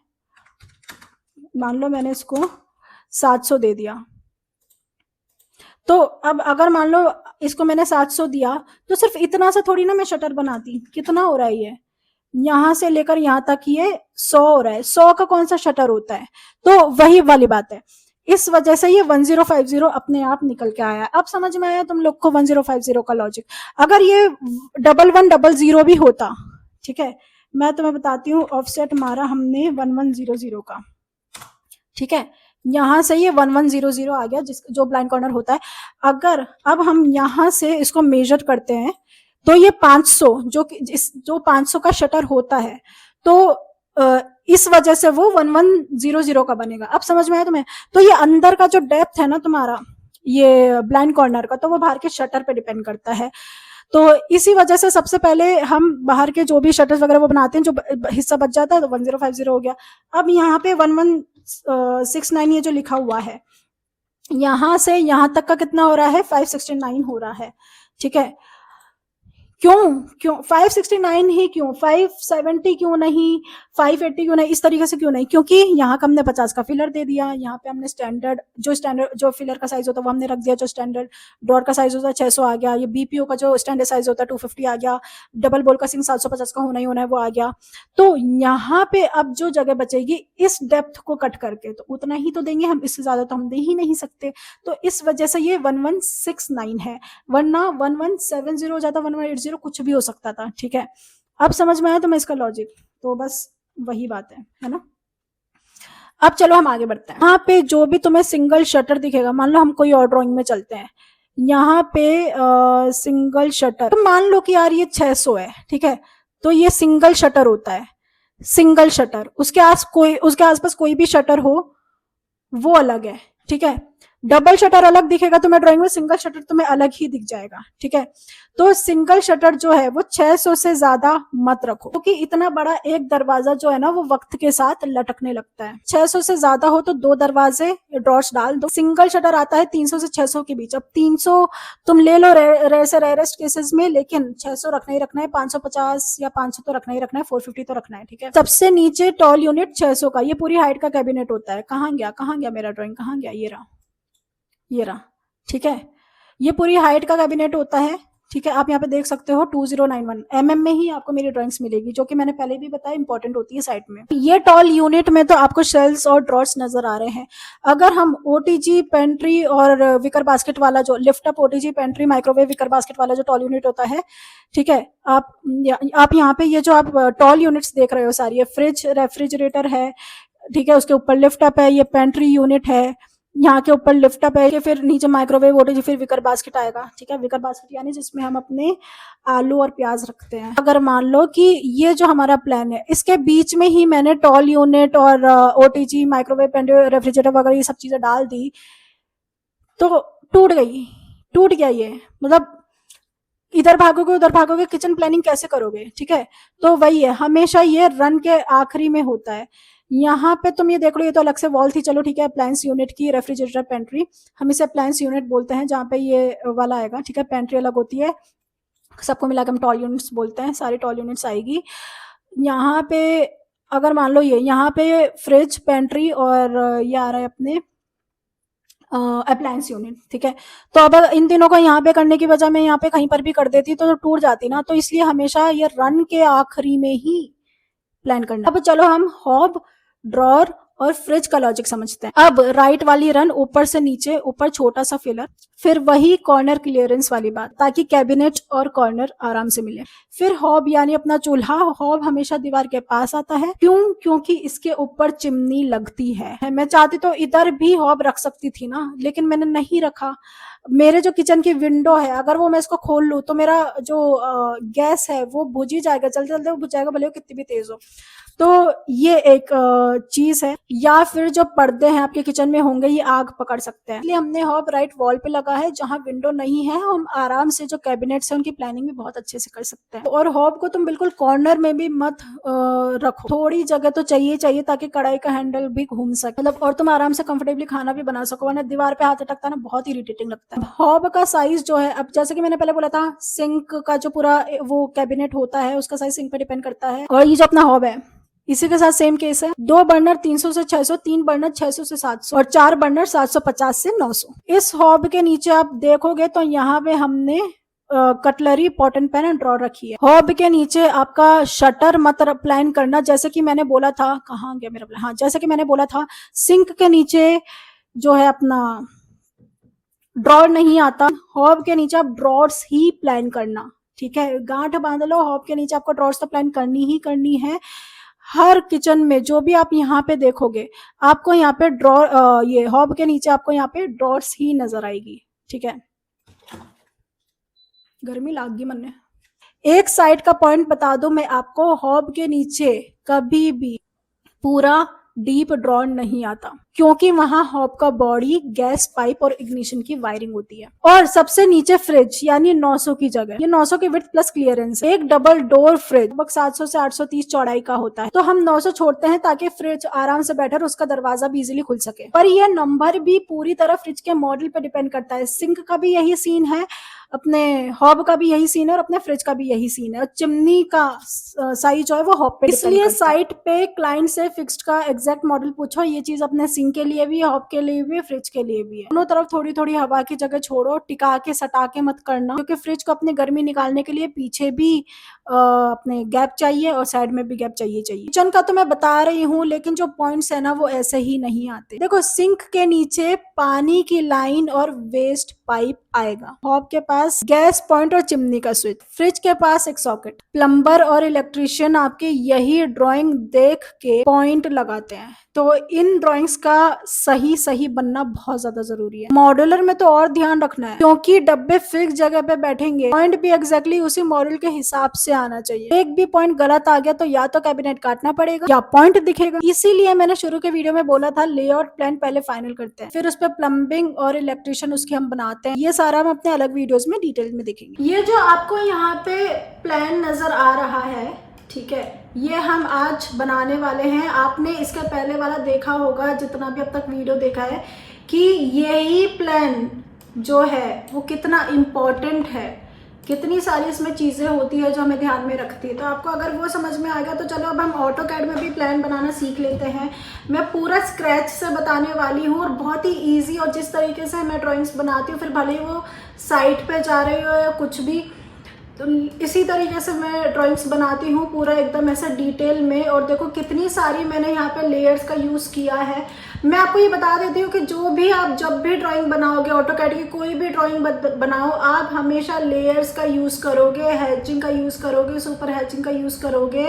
मान लो मैंने इसको 700 दे दिया, तो अब अगर मान लो इसको मैंने 700 दिया, तो सिर्फ इतना सा थोड़ी ना मैं शटर बनाती। कितना हो रहा है ये, यहां से लेकर यहां तक ये 100 हो रहा है। 100 का कौन सा शटर होता है? तो वही वाली बात है। इस वजह से ये 1050 अपने आप निकल के आया। अब समझ में आया तुम लोग को 1050 का लॉजिक? अगर ये 1100 भी होता, ठीक है, मैं तुम्हें बताती हूँ, ऑफसेट मारा हमने 1100 का, ठीक है, यहां से ये 1100 आ गया, जो ब्लाइंड कॉर्नर होता है। अगर अब हम यहां से इसको मेजर करते हैं तो ये 500, जो 500 का शटर होता है, तो इस वजह से वो 1100 का बनेगा। अब समझ में आया तुम्हें? तो ये अंदर का जो डेप्थ है ना तुम्हारा, ये ब्लाइंड कॉर्नर का, तो वो बाहर के शटर पे डिपेंड करता है। तो इसी वजह से सबसे पहले हम बाहर के जो भी शटर्स वगैरह वो बनाते हैं, जो हिस्सा बच जाता है, तो 1050 हो गया। अब यहाँ पे 1169 ये जो लिखा हुआ है, यहां से यहां तक का कितना हो रहा है, 569 हो रहा है, ठीक है। क्यों क्यों 569 ही क्यों, 570 क्यों नहीं, 580 क्यों नहीं, इस तरीके से क्यों नहीं? क्योंकि यहाँ का हमने 50 का फिलर दे दिया, यहाँ पे हमने स्टैंडर्ड जो फिलर का साइज होता है वो हमने रख दिया, जो स्टैंडर्ड ड्रॉर का साइज होता है 600 आ गया, ये बीपीओ का जो स्टैंडर्ड साइज होता है 250 आ गया, डबल बोल का सिंक 750 का होना ही होना है वो आ गया। तो यहाँ पे अब जो जगह बचेगी इस डेप्थ को कट करके तो उतना ही तो देंगे हम, इससे ज्यादा तो हम दे ही नहीं सकते। तो इस वजह से ये 1169 है, वरना 1170 हो जाता, 1180 कुछ भी हो सकता था। ठीक है, अब समझ में आया तुम्हें इसका लॉजिक? तो बस वही बात है ना। अब चलो हम आगे बढ़ते हैं। यहाँ पे जो भी तुम्हें सिंगल शटर दिखेगा, मान लो हम कोई और ड्राइंग में चलते हैं, यहाँ पे सिंगल शटर, तो मान लो कि यार ये 600 है, ठीक है, तो ये सिंगल शटर होता है, सिंगल शटर, उसके आसपास कोई भी शटर हो वो अलग है। ठीक है, डबल शटर अलग दिखेगा तुम्हें ड्राइंग में, सिंगल शटर तुम्हें अलग ही दिख जाएगा। ठीक है, तो सिंगल शटर जो है वो 600 से ज्यादा मत रखो, क्योंकि इतना बड़ा एक दरवाजा जो है ना वो वक्त के साथ लटकने लगता है। 600 से ज्यादा हो तो 2 दरवाजे ड्रॉर्स डाल दो। सिंगल शटर आता है 300 से 600 के बीच। अब 300 तुम ले लो रेयरेस्ट केसेस में, लेकिन 600 रखना ही रखना है, 550 या 500 तो रखना ही रखना है, 450 तो रखना है। ठीक है, सबसे नीचे टॉल यूनिट 600 का, ये पूरी हाइट का कैबिनेट होता है। कहाँ गया मेरा ड्रॉइंग, कहाँ गया? ये रहा। ठीक है, ये पूरी हाइट का कैबिनेट होता है। ठीक है, आप यहाँ पे देख सकते हो 2091 mm में ही आपको मेरी ड्राइंग्स मिलेगी, जो कि मैंने पहले भी बताया इंपॉर्टेंट होती है साइड में। ये टॉल यूनिट में तो आपको शेल्स और ड्रॉर्स नजर आ रहे हैं। अगर हम ओटीजी पेंट्री और विकर बास्केट वाला जो lift up OTG pantry microwave wicker basket वाला जो टॉल यूनिट होता है, ठीक है, आप यहाँ पे ये जो आप टॉल यूनिट्स देख रहे हो सारी, ये फ्रिज रेफ्रिजरेटर है, ठीक है, उसके ऊपर लिफ्ट अप है, ये पेंट्री यूनिट है, यहाँ के ऊपर लिफ्ट अप है, कि फिर नीचे माइक्रोवेव ओटीजी, फिर विकर बास्केट आएगा। ठीक है, विकर बास्केट यानी जिसमें हम अपने आलू और प्याज रखते हैं। अगर मान लो कि ये जो हमारा प्लान है इसके बीच में ही मैंने टॉल यूनिट और ओटीजी माइक्रोवेव रेफ्रिजरेटर वगैरह ये सब चीजें डाल दी, तो टूट गया ये, मतलब इधर भागोगे उधर भागोगे, किचन प्लानिंग कैसे करोगे? ठीक है, तो वही है, हमेशा ये रन के आखिरी में होता है। यहाँ पे तुम ये देख लो, ये तो अलग से वॉल थी, चलो ठीक है, अप्लायंस यूनिट की रेफ्रिजरेटर पेंट्री, हम इसे अप्लायंस यूनिट बोलते हैं, जहाँ पे ये वाला आएगा। ठीक है, पेंट्री अलग होती है, सबको मिलाकर हम टॉल यूनिट्स बोलते हैं, सारी टॉल यूनिट्स आएगी। यहाँ पे अगर मान लो ये यहाँ पे फ्रिज पेंट्री और ये आ रहा है अपने अप्लायंस यूनिट। ठीक है, तो अब इन तीनों को यहाँ पे करने की वजह मैं यहाँ पे कहीं पर भी कर देती तो टूट जाती ना, तो इसलिए हमेशा ये रन के आखिरी में ही प्लान करना। अब चलो हम हॉब ड्रॉर और फ्रिज का लॉजिक समझते हैं। अब राइट वाली रन ऊपर से नीचे, ऊपर छोटा सा फिलर, फिर वही कॉर्नर क्लियरेंस वाली बात, ताकि कैबिनेट और कॉर्नर आराम से मिले। फिर हॉब यानी अपना चूल्हा, हॉब हमेशा दीवार के पास आता है। क्योंकि इसके ऊपर चिमनी लगती है। मैं चाहती तो इधर भी हॉब रख सकती थी ना, लेकिन मैंने नहीं रखा। मेरे जो किचन की विंडो है, अगर वो मैं इसको खोल लूं तो मेरा जो गैस है वो बुझ ही जाएगा, चलते चलते वो बुझ जाएगा, भले वो कितनी भी तेज हो। तो ये एक चीज है। या फिर जो पर्दे हैं आपके किचन में होंगे, ये आग पकड़ सकते हैं, इसलिए हमने हॉब राइट वॉल पे लगा है, जहां विंडो नहीं है। हम आराम से जो कैबिनेट्स है उनकी प्लानिंग भी बहुत अच्छे से कर सकते हैं। और हॉब को तुम बिल्कुल कॉर्नर में भी मत रखो, थोड़ी जगह तो चाहिए ताकि कढ़ाई का हैंडल भी घूम सके, मतलब, और तुम आराम से कंफर्टेबली खाना भी बना सको, वरना दीवार पे हाथ अटकता ना बहुत इरिटेटिंग लगता है। हॉब का साइज जो है, अब जैसे कि मैंने पहले बोला था, सिंक का जो पूरा वो कैबिनेट होता है उसका साइज सिंक पे डिपेंड करता है, और ये जो अपना हॉब है इसी के साथ सेम केस है। 2 बर्नर 300 से 600, 3 बर्नर 600 से 700 और 4 बर्नर 750 से 900। इस हॉब के नीचे आप देखोगे तो यहाँ पे हमने cutlery, pot and pan and drawer रखी है। हॉब के नीचे आपका शटर मत प्लान करना, जैसे कि मैंने बोला था, कहाँ गया मेरा, हाँ, जैसे कि मैंने बोला था, सिंक के नीचे जो है अपना ड्रॉर नहीं आता, हॉब के नीचे आप ड्रॉर्स ही प्लान करना। ठीक है, गांठ बांध लो, हॉब के नीचे आपको ड्रॉर्स तो प्लान करनी ही करनी है। हर किचन में जो भी आप यहाँ पे देखोगे, आपको यहाँ पे ड्रॉर, ये हॉब के नीचे आपको यहाँ पे ड्रॉर्स ही नजर आएगी। ठीक है, गर्मी लाग गई मन ने। एक साइड का पॉइंट बता दो मैं आपको, हॉब के नीचे कभी भी पूरा डीप ड्रॉर नहीं आता, क्योंकि वहां हॉब का बॉडी, गैस पाइप और इग्निशन की वायरिंग होती है। और सबसे नीचे फ्रिज यानी 900 की जगह, ये 900 की विड्थ प्लस क्लियरेंस, एक डबल डोर फ्रिज लगभग 700 से 830 चौड़ाई का होता है, तो हम 900 छोड़ते हैं ताकि फ्रिज आराम से बैठे और उसका दरवाजा भी इजिली खुल सके। पर यह नंबर भी पूरी तरह फ्रिज के मॉडल पे डिपेंड करता है। सिंक का भी यही सीन है, अपने हॉब का भी यही सीन है और अपने फ्रिज का भी यही सीन है। और चिमनी का साइज जो है वो हॉब पे डिपेंड करता है। इसलिए साइट पे क्लाइंट से फिक्स्ड का एग्जैक्ट मॉडल पूछो। ये चीज अपने सिंक के लिए भी है, हॉब के लिए भी है, फ्रिज के लिए भी है। दोनों तरफ थोड़ी थोड़ी हवा की जगह छोड़ो, टिका के सटा के मत करना, क्योंकि फ्रिज को अपनी गर्मी निकालने के लिए पीछे भी अपने गैप चाहिए और साइड में भी गैप चाहिए। किचन का तो मैं बता रही हूँ, लेकिन जो पॉइंट्स है ना वो ऐसे ही नहीं आते। देखो, सिंक के नीचे पानी की लाइन और वेस्ट पाइप आएगा, हॉब के पास गैस पॉइंट और चिमनी का स्विच, फ्रिज के पास एक सॉकेट। प्लम्बर और इलेक्ट्रिशियन आपके यही ड्राइंग देख के पॉइंट लगाते हैं, तो इन ड्राइंग्स का सही सही बनना बहुत ज्यादा जरूरी है। मॉड्यूलर में तो और ध्यान रखना है, क्योंकि डब्बे फिक्स जगह पे बैठेंगे, पॉइंट भी एग्जैक्टली उसी मॉडल के हिसाब से आना चाहिए। एक भी पॉइंट गलत आ गया तो या तो कैबिनेट काटना पड़ेगा या पॉइंट दिखेगा। इसीलिए मैंने शुरू के वीडियो में बोला था लेआउट प्लान पहले फाइनल करते हैं, फिर उस पर प्लम्बिंग और इलेक्ट्रिशियन उसकी हम बनाते हैं। ये सारा हम अपने अलग वीडियोस में डिटेल में देखेंगे। ये जो आपको यहाँ पे प्लान नजर आ रहा है, ठीक है, ये हम आज बनाने वाले हैं। आपने इसके पहले वाला देखा होगा, जितना भी अब तक वीडियो देखा है, कि यही प्लान जो है वो कितना इम्पोर्टेंट है, कितनी सारी इसमें चीज़ें होती है जो हमें ध्यान में रखती है। तो आपको अगर वो समझ में आ गया तो चलो अब हम ऑटोकैड में भी प्लान बनाना सीख लेते हैं। मैं पूरा स्क्रैच से बताने वाली हूँ और बहुत ही ईजी, और जिस तरीके से मैं ड्राइंग्स बनाती हूँ, फिर भले ही वो साइट पे जा रही हो या कुछ भी, तो इसी तरीके से मैं ड्राइंग्स बनाती हूँ पूरा एकदम ऐसा डिटेल में। और देखो कितनी सारी मैंने यहाँ पे लेयर्स का यूज़ किया है। मैं आपको ये बता देती हूँ कि जो भी आप जब भी ड्राइंग बनाओगे, ऑटोकैड की कोई भी ड्राइंग बनाओ, आप हमेशा लेयर्स का यूज़ करोगे, हैचिंग का यूज़ करोगे, सुपर हैचिंग का यूज़ करोगे,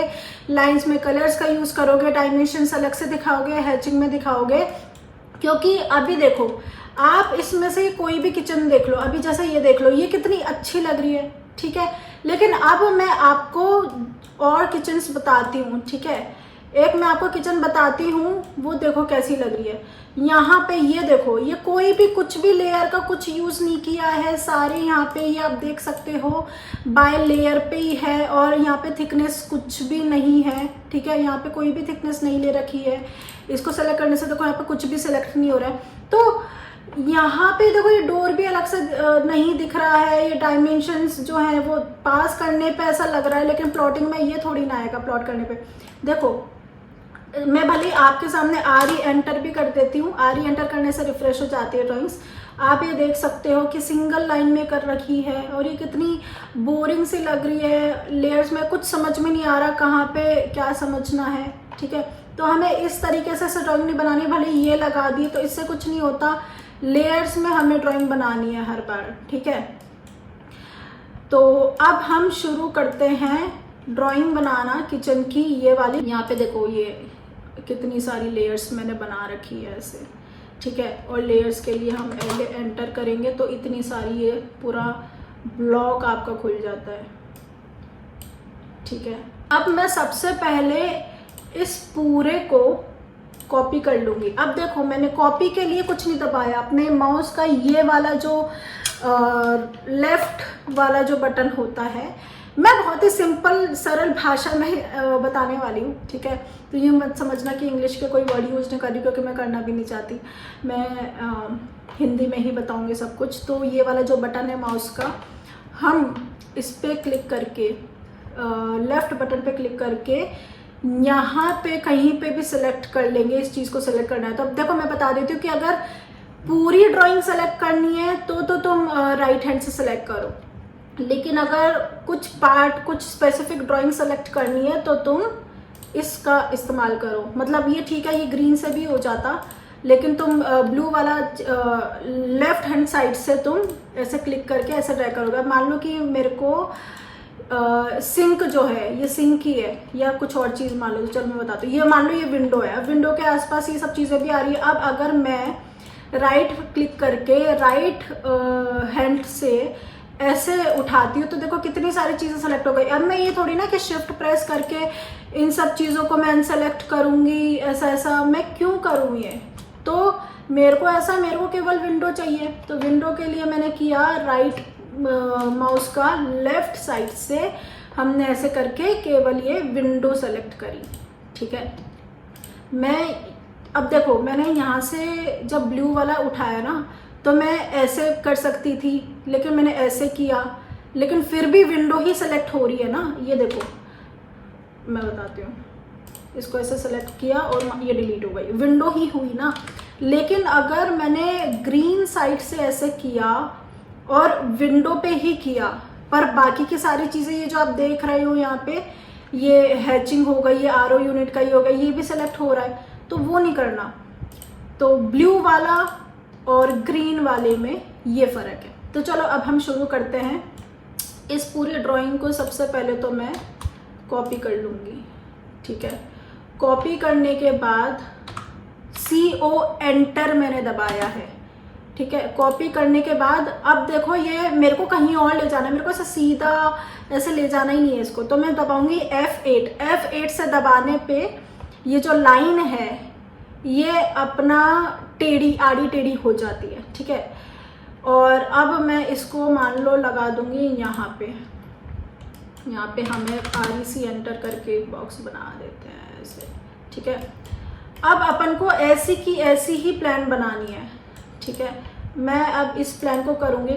लाइन्स में कलर्स का यूज़ करोगे, डायमेंशंस अलग से दिखाओगे, हैचिंग में दिखाओगे। क्योंकि अभी देखो, आप इसमें से कोई भी किचन देख लो, अभी जैसे ये देख लो, ये कितनी अच्छी लग रही है, ठीक है, लेकिन अब मैं आपको और किचन्स बताती हूँ, ठीक है। एक मैं आपको किचन बताती हूँ, वो देखो कैसी लग रही है। यहाँ पे ये देखो, ये कोई भी कुछ भी लेयर का कुछ यूज़ नहीं किया है, सारे यहाँ पे ये आप देख सकते हो बाय लेयर पे ही है, और यहाँ पे थिकनेस कुछ भी नहीं है, ठीक है, यहाँ पे कोई भी थिकनेस नहीं ले रखी है। इसको सेलेक्ट करने से देखो यहाँ पे कुछ भी सिलेक्ट नहीं हो रहा है। तो यहाँ पे देखो ये डोर भी अलग से नहीं दिख रहा है, ये डायमेंशंस जो है वो पास करने पे ऐसा लग रहा है, लेकिन प्लॉटिंग में ये थोड़ी ना आएगा। प्लॉट करने पे देखो, मैं भले आपके सामने आरी एंटर भी कर देती हूँ, आरी एंटर करने से रिफ्रेश हो जाती है ड्राइंग्स। आप ये देख सकते हो कि सिंगल लाइन में कर रखी है, और ये कितनी बोरिंग सी लग रही है। लेयर्स में कुछ समझ में नहीं आ रहा कहाँ पे क्या समझना है, ठीक है। तो हमें इस तरीके से ड्राइंग नहीं बनानी, भले ये लगा दी तो इससे कुछ नहीं होता, लेयर्स में हमें ड्राइंग बनानी है हर बार, ठीक है। तो अब हम शुरू करते हैं ड्राइंग बनाना किचन की। ये वाली यहाँ पे देखो, ये कितनी सारी लेयर्स मैंने बना रखी है ऐसे, ठीक है। और लेयर्स के लिए हम एंटर करेंगे तो इतनी सारी ये पूरा ब्लॉक आपका खुल जाता है, ठीक है। अब मैं सबसे पहले इस पूरे को कॉपी कर लूँगी। अब देखो, मैंने कॉपी के लिए कुछ नहीं दबाया, अपने माउस का ये वाला जो लेफ्ट वाला जो बटन होता है, मैं बहुत ही सिंपल सरल भाषा में बताने वाली हूँ, ठीक है। तो ये मत समझना कि इंग्लिश के कोई वर्ड यूज़ नहीं कर रही, क्योंकि मैं करना भी नहीं चाहती, मैं हिंदी में ही बताऊँगी सब कुछ। तो ये वाला जो बटन है माउस का, हम इस पर क्लिक करके, लेफ्ट बटन पे क्लिक करके यहाँ पे कहीं पे भी सिलेक्ट कर लेंगे, इस चीज़ को सिलेक्ट करना है। तो अब देखो, मैं बता देती हूँ कि अगर पूरी ड्राइंग सेलेक्ट करनी है तो तुम राइट हैंड से सेलेक्ट करो, लेकिन अगर कुछ पार्ट, कुछ स्पेसिफिक ड्राइंग सेलेक्ट करनी है तो तुम इसका इस्तेमाल करो। मतलब ये ठीक है, ये ग्रीन से भी हो जाता, लेकिन तुम ब्लू वाला लेफ्ट हैंड साइड से तुम ऐसे क्लिक करके ऐसे ड्रैग करोगे। मान लो कि मेरे को सिंक जो है, ये सिंक ही है या कुछ और चीज़ मान लो, तो चलो मैं बताती हूँ। ये मान लो ये विंडो है, अब विंडो के आसपास ये सब चीज़ें भी आ रही है। अब अगर मैं राइट क्लिक करके राइट हैंड से ऐसे उठाती हूँ तो देखो कितनी सारी चीज़ें सेलेक्ट हो गई। अब मैं ये थोड़ी ना कि शिफ्ट प्रेस करके इन सब चीज़ों को मैं अनसेलेक्ट करूँगी, ऐसा मैं क्यों करूँ ये। तो मेरे को केवल विंडो चाहिए, तो विंडो के लिए मैंने किया राइट माउस का लेफ्ट साइड से हमने ऐसे करके केवल ये विंडो सेलेक्ट करी, ठीक है। मैं अब देखो, मैंने यहाँ से जब ब्लू वाला उठाया ना, तो मैं ऐसे कर सकती थी, लेकिन मैंने ऐसे किया, लेकिन फिर भी विंडो ही सेलेक्ट हो रही है ना। ये देखो, मैं बताती हूँ, इसको ऐसे सेलेक्ट किया और ये डिलीट हो गई, विंडो ही हुई ना। लेकिन अगर मैंने ग्रीन साइड से ऐसे किया और विंडो पे ही किया, पर बाकी की सारी चीज़ें ये जो आप देख रहे हो यहाँ पे, ये हैचिंग हो गई, ये आरओ यूनिट का ही हो गया, ये भी सेलेक्ट हो रहा है, तो वो नहीं करना। तो ब्लू वाला और ग्रीन वाले में ये फ़र्क है। तो चलो अब हम शुरू करते हैं। इस पूरी ड्राइंग को सबसे पहले तो मैं कॉपी कर लूँगी, ठीक है। कॉपी करने के बाद CO एंटर मैंने दबाया है, ठीक है। कॉपी करने के बाद अब देखो ये मेरे को कहीं और ले जाना है, मेरे को ऐसा सीधा ऐसे ले जाना ही नहीं है इसको, तो मैं दबाऊंगी F8। F8 से दबाने पे ये जो लाइन है ये अपना टेढ़ी आड़ी टेढ़ी हो जाती है, ठीक है। और अब मैं इसको मान लो लगा दूंगी यहाँ पे हमें REC एंटर करके एक बॉक्स बना देते हैं ऐसे, ठीक है। अब अपन को ऐसी की ऐसी ही प्लान बनानी है, ठीक है। मैं अब इस प्लान को करूँगी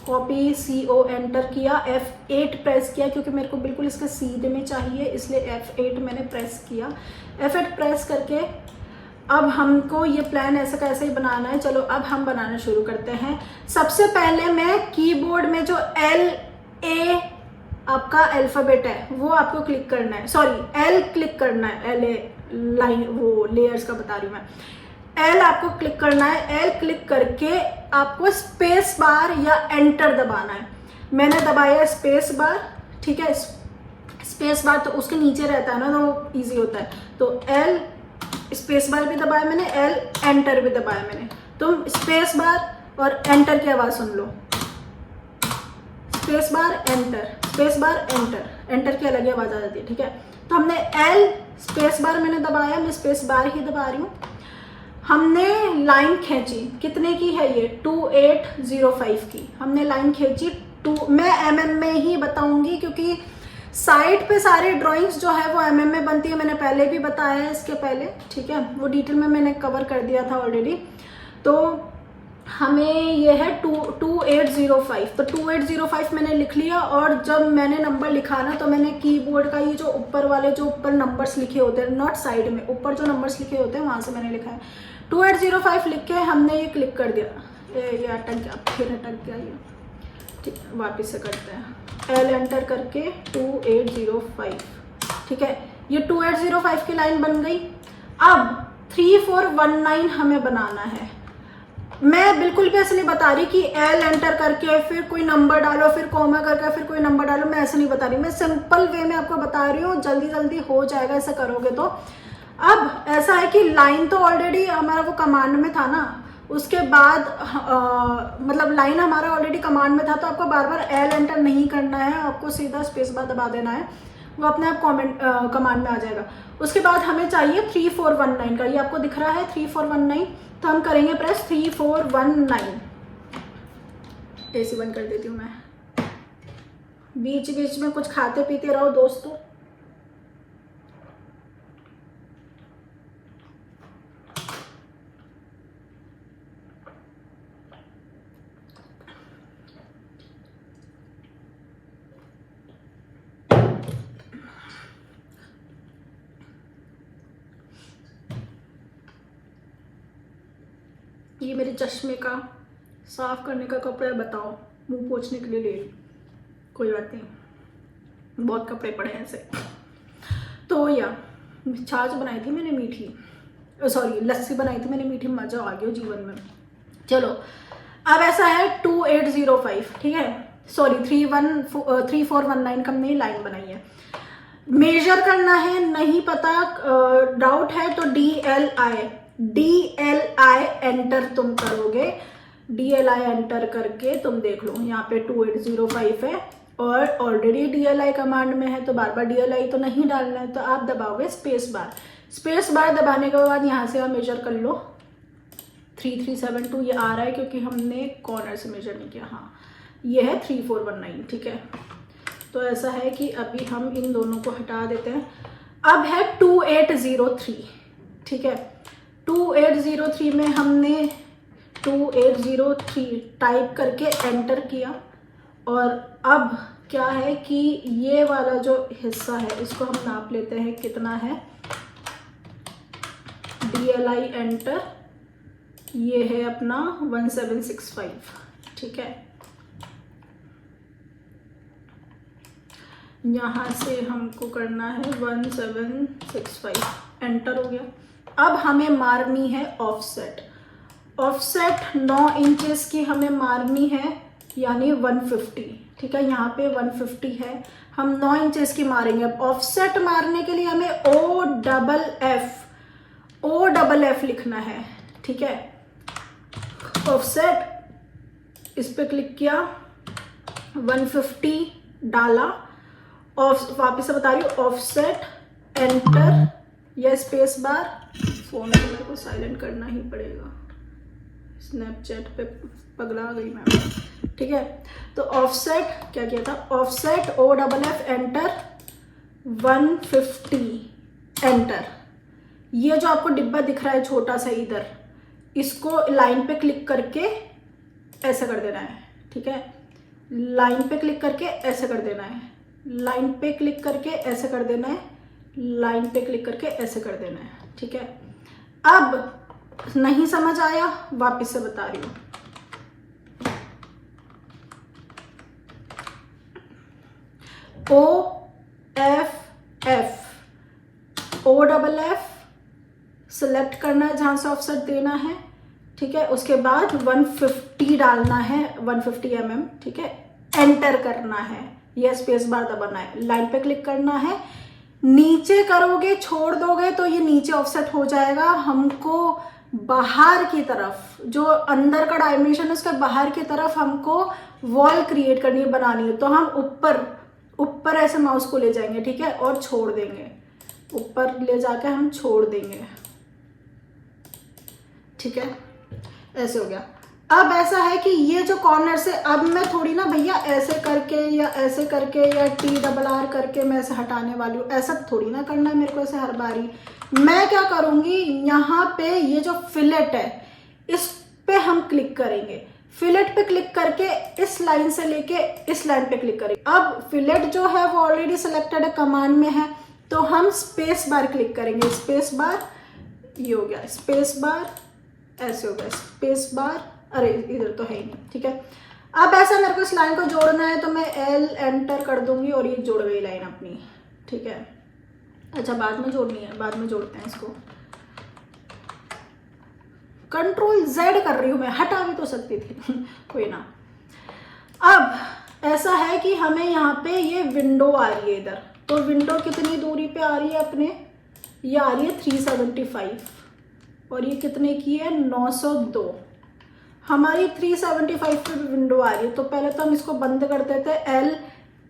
कॉपी CO एंटर किया, F8 प्रेस किया, क्योंकि मेरे को बिल्कुल इसके सीधे में चाहिए, इसलिए F8 मैंने प्रेस किया। F8 प्रेस करके अब हमको ये प्लान ऐसे कैसे ही बनाना है। चलो अब हम बनाना शुरू करते हैं। सबसे पहले मैं कीबोर्ड में जो LA आपका अल्फ़ाबेट है वो आपको क्लिक करना है, सॉरी L क्लिक करना है, LA लाइन वो लेयर्स का बता रही हूँ मैं। L आपको क्लिक करना है। L क्लिक करके आपको स्पेस बार या एंटर दबाना है। मैंने दबाया स्पेस बार, ठीक है। स्पेस बार तो उसके नीचे रहता है ना, तो इजी होता है। तो L स्पेस बार भी दबाया मैंने, L एंटर भी दबाया मैंने। तुम स्पेस बार और एंटर की आवाज़ सुन लो, space bar enter, space bar enter, enter की अलग ही आवाज़ आ जाती है, ठीक है। तो हमने L स्पेस बार मैंने दबाया, मैं स्पेस बार ही दबा रही हूँ। हमने लाइन खींची, कितने की है ये 2805 की हमने लाइन खींची। मैं mm में ही बताऊंगी, क्योंकि साइड पे सारी ड्राइंग्स जो है वो mm में बनती है, मैंने पहले भी बताया है इसके पहले, ठीक है। वो डिटेल में मैंने कवर कर दिया था ऑलरेडी। तो हमें ये है 2805, तो 2805 मैंने लिख लिया। और जब मैंने नंबर लिखा ना, तो मैंने कीबोर्ड का ये जो ऊपर वाले जो ऊपर नंबर्स लिखे होते हैं, नॉट साइड में, ऊपर जो नंबर्स लिखे होते हैं वहाँ से मैंने लिखा है 2805 लिख के हमने ये क्लिक कर दिया। ये अटक गया, फिर अटक गया ये, ठीक है। वापस से करते हैं, L एंटर करके 2805, ठीक है। ये 2805 की लाइन बन गई। अब 3419 हमें बनाना है। मैं बिल्कुल भी ऐसे नहीं बता रही कि L एंटर करके फिर कोई नंबर डालो, फिर कॉमा करके फिर कोई नंबर डालो, मैं ऐसे नहीं बता रही। मैं सिंपल वे में आपको बता रही हूँ, जल्दी जल्दी हो जाएगा ऐसा करोगे तो। अब ऐसा है कि लाइन तो ऑलरेडी हमारा वो कमांड में था ना, उसके बाद मतलब लाइन हमारा ऑलरेडी कमांड में था, तो आपको बार बार L एंटर नहीं करना है, आपको सीधा स्पेस बार दबा देना है, वो अपने आप कमांड में आ जाएगा। उसके बाद हमें चाहिए 3419 का, ये आपको दिख रहा है 3419, तो हम करेंगे प्रेस 3419। AC बंद कर देती हूँ मैं, बीच बीच में कुछ खाते पीते रहो दोस्तों। ये मेरे चश्मे का साफ करने का कपड़ा, बताओ मुंह पोंछने के लिए ले ली, कोई बात नहीं, बहुत कपड़े पड़े हैं ऐसे। तो या छाछ बनाई थी मैंने मीठी, सॉरी लस्सी बनाई थी मैंने मीठी, मज़ा आ गया जीवन में। चलो अब ऐसा है 2805, ठीक है, सॉरी 3419 का हमने लाइन बनाई है। मेजर करना है, नहीं पता, डाउट है तो DLI एंटर तुम करोगे। DLI एंटर करके तुम देख लो, यहाँ पे 2805 है और ऑलरेडी DLI कमांड में है, तो बार बार DLI तो नहीं डालना है, तो आप दबाओगे स्पेस बार। स्पेस बार दबाने के बाद यहाँ से आप मेजर कर लो, 3372 ये आ रहा है क्योंकि हमने कॉर्नर से मेजर नहीं किया। हाँ ये है 3419, ठीक है। तो ऐसा है कि अभी हम इन दोनों को हटा देते हैं। अब है 2803, ठीक है। 2803 में हमने 2803 टाइप करके एंटर किया। और अब क्या है कि ये वाला जो हिस्सा है इसको हम नाप लेते हैं कितना है। DLI एंटर, ये है अपना 1765, ठीक है। यहाँ से हमको करना है 1765, एंटर हो गया। अब हमें मारनी है ऑफसेट। ऑफसेट 9 इंचेस की हमें मारनी है, यानी 150, ठीक है। यहाँ पे 150 है, हम 9 इंचेस की मारेंगे। अब ऑफसेट मारने के लिए हमें ओ डबल एफ लिखना है, ठीक है। ऑफसेट, इस पे क्लिक किया, 150 डाला, वापिस से बता रही हूँ, ऑफसेट, एंटर या स्पेस बार। फोन को मेरे को साइलेंट करना ही पड़ेगा, स्नैपचैट पे पगला गई मैं, ठीक है। तो ऑफसेट क्या किया था, ऑफसेट OFF एंटर 150 एंटर। ये जो आपको डिब्बा दिख रहा है छोटा सा इधर, इसको लाइन पे क्लिक करके ऐसे कर देना है, ठीक है। लाइन पे क्लिक करके ऐसे कर देना है, लाइन पे क्लिक करके ऐसे कर देना है, लाइन पे क्लिक करके ऐसे कर देना है, ठीक है। अब नहीं समझ आया, वापस से बता रही हूँ। OFF सिलेक्ट करना है जहां से ऑफसेट देना है, ठीक है। उसके बाद 150 डालना है, 150 mm, ठीक है। एंटर करना है, यह स्पेस बार दबाना है, लाइन पे क्लिक करना है। नीचे करोगे, छोड़ दोगे तो ये नीचे ऑफसेट हो जाएगा। हमको बाहर की तरफ, जो अंदर का डायमेंशन है उसके बाहर की तरफ हमको वॉल क्रिएट करनी है, बनानी है। तो हम ऊपर ऐसे माउस को ले जाएंगे, ठीक है, और छोड़ देंगे, ऊपर ले जाके हम छोड़ देंगे, ठीक है। ऐसे हो गया। अब ऐसा है कि ये जो कॉर्नर से, अब मैं थोड़ी ना भैया ऐसे करके या ऐसे करके या TRR करके मैं ऐसे हटाने वाली हूँ, ऐसा थोड़ी ना करना है मेरे को ऐसे हर बारी। मैं क्या करूंगी, यहाँ पे ये जो फिलेट है इस पे हम क्लिक करेंगे। फिलेट पे क्लिक करके इस लाइन से लेके इस लाइन पे क्लिक करेंगे। अब फिलेट जो है वो ऑलरेडी सिलेक्टेड है, कमांड में है, तो हम स्पेस बार क्लिक करेंगे। स्पेस बार, ये हो गया स्पेस बार, ऐसे हो गया स्पेस बार, अरे इधर तो है ही नहीं, ठीक है। अब ऐसा मेरे को इस लाइन को जोड़ना है तो मैं L एंटर कर दूंगी और ये जुड़ गई लाइन अपनी, ठीक है। अच्छा, बाद में जोड़नी है, बाद में जोड़ते हैं इसको। Ctrl Z कर रही हूं मैं, हटा भी तो सकती थी कोई ना। अब ऐसा है कि हमें यहाँ पे ये विंडो आ रही है इधर, तो विंडो कितनी दूरी पे आ रही है अपने, ये आ रही है 375, और ये कितने की है, 902। हमारी 375 पे विंडो आ रही है, तो पहले तो हम इसको बंद कर देते हैं L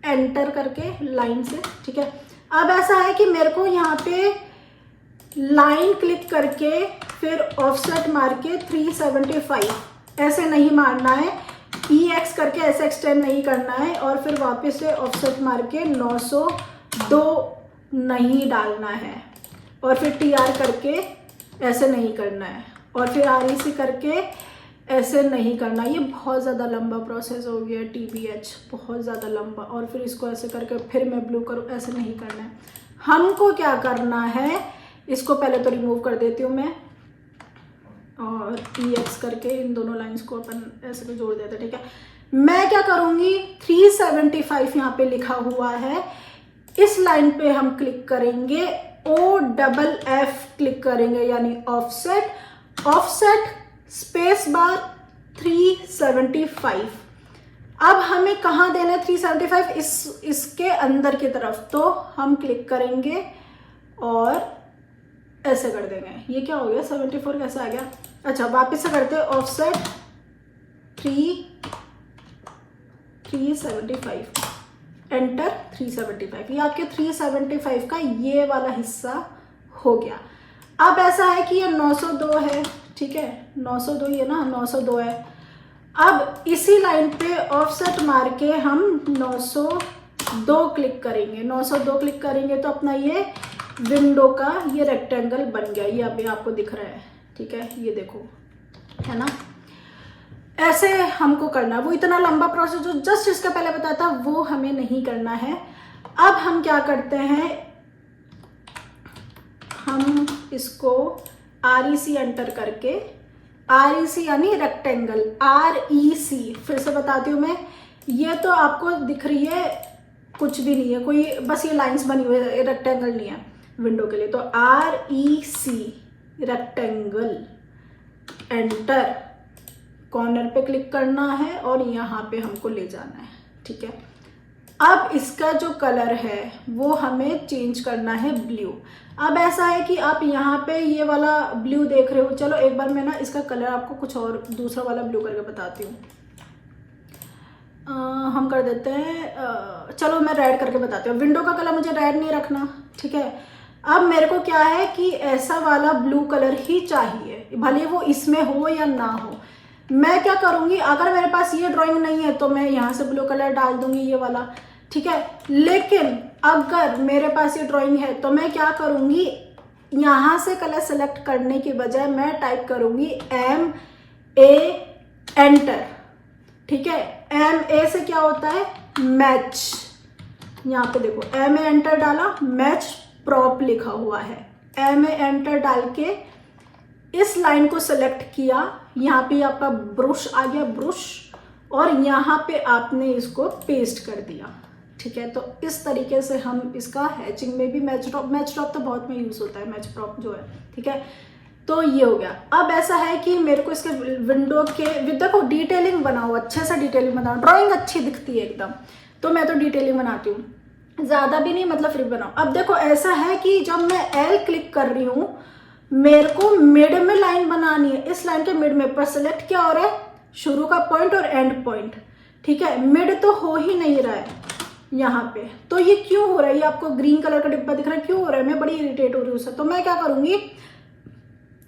एंटर करके लाइन से, ठीक है। अब ऐसा है कि मेरे को यहाँ पे लाइन क्लिक करके फिर ऑफसेट मार के 375 ऐसे नहीं मारना है, EX करके ऐसे एक्सटेंड नहीं करना है, और फिर वापस से ऑफसेट मार के 902 नहीं डालना है, और फिर TR करके ऐसे नहीं करना है, और फिर REC करके ऐसे नहीं करना। ये बहुत ज़्यादा लंबा प्रोसेस हो गया, TBH बहुत ज़्यादा लंबा। और फिर इसको ऐसे करके फिर मैं ब्लू करूँ, ऐसे नहीं करना है। हमको क्या करना है, इसको पहले तो रिमूव कर देती हूँ मैं, और EX करके इन दोनों लाइंस को अपन ऐसे पे जोड़ देते हैं, ठीक है। मैं क्या करूँगी, 375 यहाँ पे लिखा हुआ है, इस लाइन पे हम क्लिक करेंगे, OFF क्लिक करेंगे, यानी ऑफसेट, ऑफसेट स्पेस बार 375। अब हमें कहाँ देना है 375, इसके अंदर की तरफ, तो हम क्लिक करेंगे और ऐसे कर देंगे। ये क्या हो गया, 74 कैसे आ गया। अच्छा, वापस से करते हैं, ऑफसेट 375 एंटर 375। ये आपके 375 का ये वाला हिस्सा हो गया। अब ऐसा है कि ये 902 है, ठीक है, 902 ही है ना, 902 है। अब इसी लाइन पे ऑफसेट मार के हम 902 क्लिक करेंगे। 902 क्लिक करेंगे तो अपना ये विंडो का ये रेक्टेंगल बन गया, ये अभी आपको दिख रहा है, ठीक है, ये देखो, है ना। ऐसे हमको करना है। वो इतना लंबा प्रोसेस जो जस्ट इसका पहले बताया था वो हमें नहीं करना है। अब हम क्या करते हैं, हम इसको REC एंटर करके, REC यानी रेक्टेंगल, REC फिर से बताती हूँ मैं, ये तो आपको दिख रही है कुछ भी नहीं है, कोई बस ये लाइंस बनी हुई है, रेक्टेंगल नहीं है विंडो के लिए। तो REC रेक्टेंगल, एंटर, कॉर्नर पे क्लिक करना है और यहाँ पे हमको ले जाना है। ठीक है, अब इसका जो कलर है वो हमें चेंज करना है ब्लू। अब ऐसा है कि आप यहाँ पे ये वाला ब्लू देख रहे हो, चलो एक बार मैं ना इसका कलर आपको कुछ और दूसरा वाला ब्लू करके बताती हूँ। हम कर देते हैं, चलो मैं रेड करके बताती हूँ। विंडो का कलर मुझे रेड नहीं रखना, ठीक है। अब मेरे को क्या है कि ऐसा वाला ब्लू कलर ही चाहिए, भले वो इसमें हो या ना हो। मैं क्या करूँगी, अगर मेरे पास ये ड्राइंग नहीं है तो मैं यहाँ से ब्लू कलर डाल दूंगी, ये वाला, ठीक है। लेकिन अगर मेरे पास ये ड्राइंग है तो मैं क्या करूँगी, यहाँ से कलर सेलेक्ट करने की बजाय मैं टाइप करूँगी MA एंटर, ठीक है। MA से क्या होता है, मैच। यहाँ पे देखो MA एंटर डाला, मैच प्रॉप लिखा हुआ है। MA एंटर डाल के इस लाइन को सेलेक्ट किया, यहाँ पे आपका ब्रश आ गया, ब्रश, और यहाँ पे आपने इसको पेस्ट कर दिया, ठीक है। तो इस तरीके से हम इसका हैचिंग में भी मैच ड्रॉप तो बहुत में यूज होता है, मैच ड्रॉप जो है, ठीक है। तो ये हो गया। अब ऐसा है कि मेरे को इसके विंडो के देखो डिटेलिंग बनाओ, अच्छे से डिटेलिंग बनाओ, ड्राइंग अच्छी दिखती है एकदम, तो मैं तो डिटेलिंग बनाती हूँ, ज़्यादा भी नहीं, मतलब फिर बनाओ। अब देखो ऐसा है कि जब मैं L क्लिक कर रही हूँ, मेरे को मिड में लाइन बनानी है, इस लाइन के मिड में, पर सिलेक्ट क्या हो रहा है, शुरू का पॉइंट और एंड पॉइंट, ठीक है। मिड तो हो ही नहीं रहा है यहाँ पे, तो ये क्यों हो रहा है, ये आपको ग्रीन कलर का डिब्बा दिख रहा है, क्यों हो रहा है, मैं बड़ी इरिटेट हो रही हूँ उससे। तो मैं क्या करूँगी,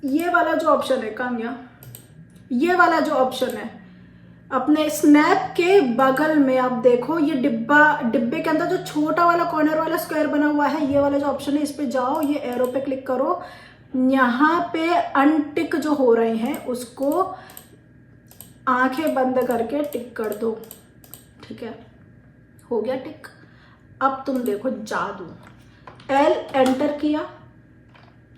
ये वाला जो ऑप्शन है, कहाँ गया, ये वाला जो ऑप्शन है अपने स्नैप के बगल में, आप देखो ये डिब्बे के अंदर जो छोटा वाला कॉर्नर वाला स्क्वायर बना हुआ है, ये वाला जो ऑप्शन है, इस पे जाओ, ये एरो पे क्लिक करो, यहाँ पे अनटिक जो हो रहे हैं उसको आंखें बंद करके टिक कर दो, ठीक है, हो गया टिक। अब तुम देखो जादू, L एंटर किया,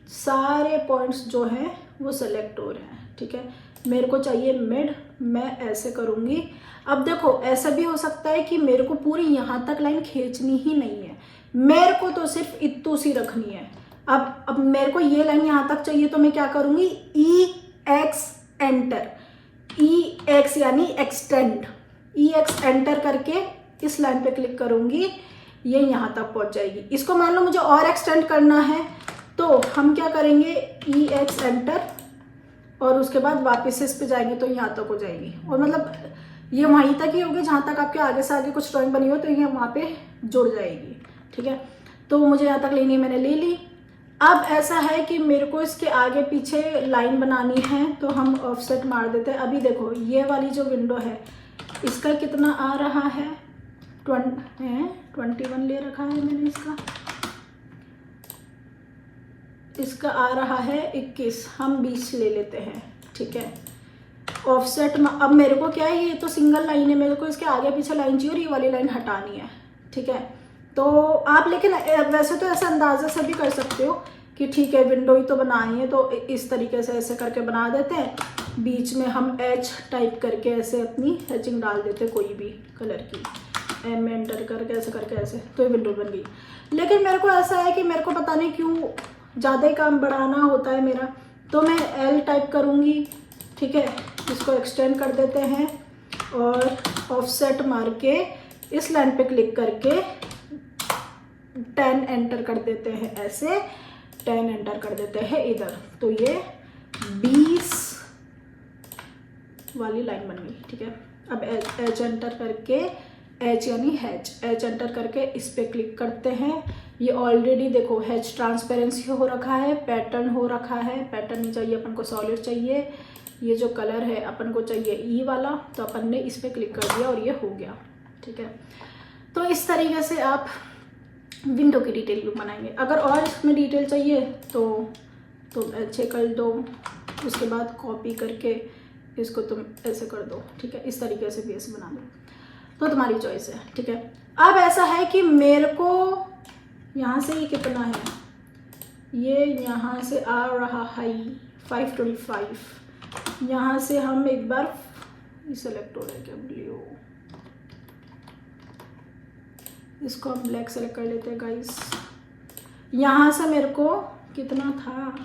सारे पॉइंट्स जो हैं वो सेलेक्ट हो रहे हैं, ठीक है। मेरे को चाहिए मिड, मैं ऐसे करूँगी। अब देखो ऐसा भी हो सकता है कि मेरे को पूरी यहाँ तक लाइन खींचनी ही नहीं है, मेरे को तो सिर्फ इतू सी रखनी है। अब मेरे को ये लाइन यहाँ तक चाहिए, तो मैं क्या करूँगी, EX एंटर, EX यानी एक्सटेंड, EX एंटर करके इस लाइन पे क्लिक करूँगी, ये यहाँ तक पहुँच जाएगी। इसको मान लो मुझे और एक्सटेंड करना है, तो हम क्या करेंगे, EX एंटर, और उसके बाद वापस से इस पे जाएंगे तो यहाँ तक हो जाएगी, और मतलब ये वहीं तक ही होगी जहाँ तक आपके आगे से आगे कुछ ड्राइंग बनी हो, तो ये वहाँ पे जुड़ जाएगी, ठीक है। तो मुझे यहाँ तक लेनी है, मैंने ले ली। अब ऐसा है कि मेरे को इसके आगे पीछे लाइन बनानी है, तो हम ऑफसेट मार देते हैं। अभी देखो ये वाली जो विंडो है इसका कितना आ रहा है, 21 ले रखा है मैंने, इसका आ रहा है 21, हम 20 ले लेते हैं, ठीक है। ऑफसेट में अब मेरे को क्या है, ये तो सिंगल लाइन है, मेरे को इसके आगे पीछे लाइन चाहिए और ये वाली लाइन हटानी है, ठीक है। तो आप लेकिन वैसे तो ऐसा अंदाज़ा से भी कर सकते हो कि ठीक है विंडो ही तो बनानी है, तो इस तरीके से ऐसे करके बना देते हैं, बीच में हम H टाइप करके ऐसे अपनी हैचिंग डाल देते हैं कोई भी कलर की, M एंटर करके ऐसे, तो ये विंडो बन गई। लेकिन मेरे को ऐसा है कि मेरे को पता नहीं क्यों ज़्यादा ही काम बढ़ाना होता है मेरा, तो मैं L टाइप करूँगी, ठीक है। इसको एक्सटेंड कर देते हैं और ऑफसेट मार के इस लाइन पे क्लिक करके 10 एंटर कर देते हैं, ऐसे 10 एंटर कर देते हैं इधर, तो ये 20 वाली लाइन बन गई, ठीक है। अब H एंटर करके, H यानी H एंटर करके इस पे क्लिक करते हैं। ये ऑलरेडी देखो H ट्रांसपेरेंसी हो रखा है, पैटर्न हो रखा है, पैटर्न नहीं चाहिए अपन को, सॉलिड चाहिए। ये जो कलर है अपन को चाहिए E वाला, तो अपन ने इस पे क्लिक कर दिया और ये हो गया, ठीक है। तो इस तरीके से आप विंडो की डिटेल लुक बनाएंगे। अगर और इसमें डिटेल चाहिए तो अच्छे कर दो, उसके बाद कॉपी करके इसको तुम ऐसे कर दो, ठीक है, इस तरीके से भी ऐसे बना दो, तो तुम्हारी चॉइस है, ठीक है। अब ऐसा है कि मेरे को यहाँ से ये कितना है, ये यहाँ से आ रहा है 525, यहाँ से हम एक बार सेलेक्ट हो रहा है क्या, ब्लू, इसको हम ब्लैक सेलेक्ट कर लेते हैं गाइस। यहाँ से मेरे को कितना था,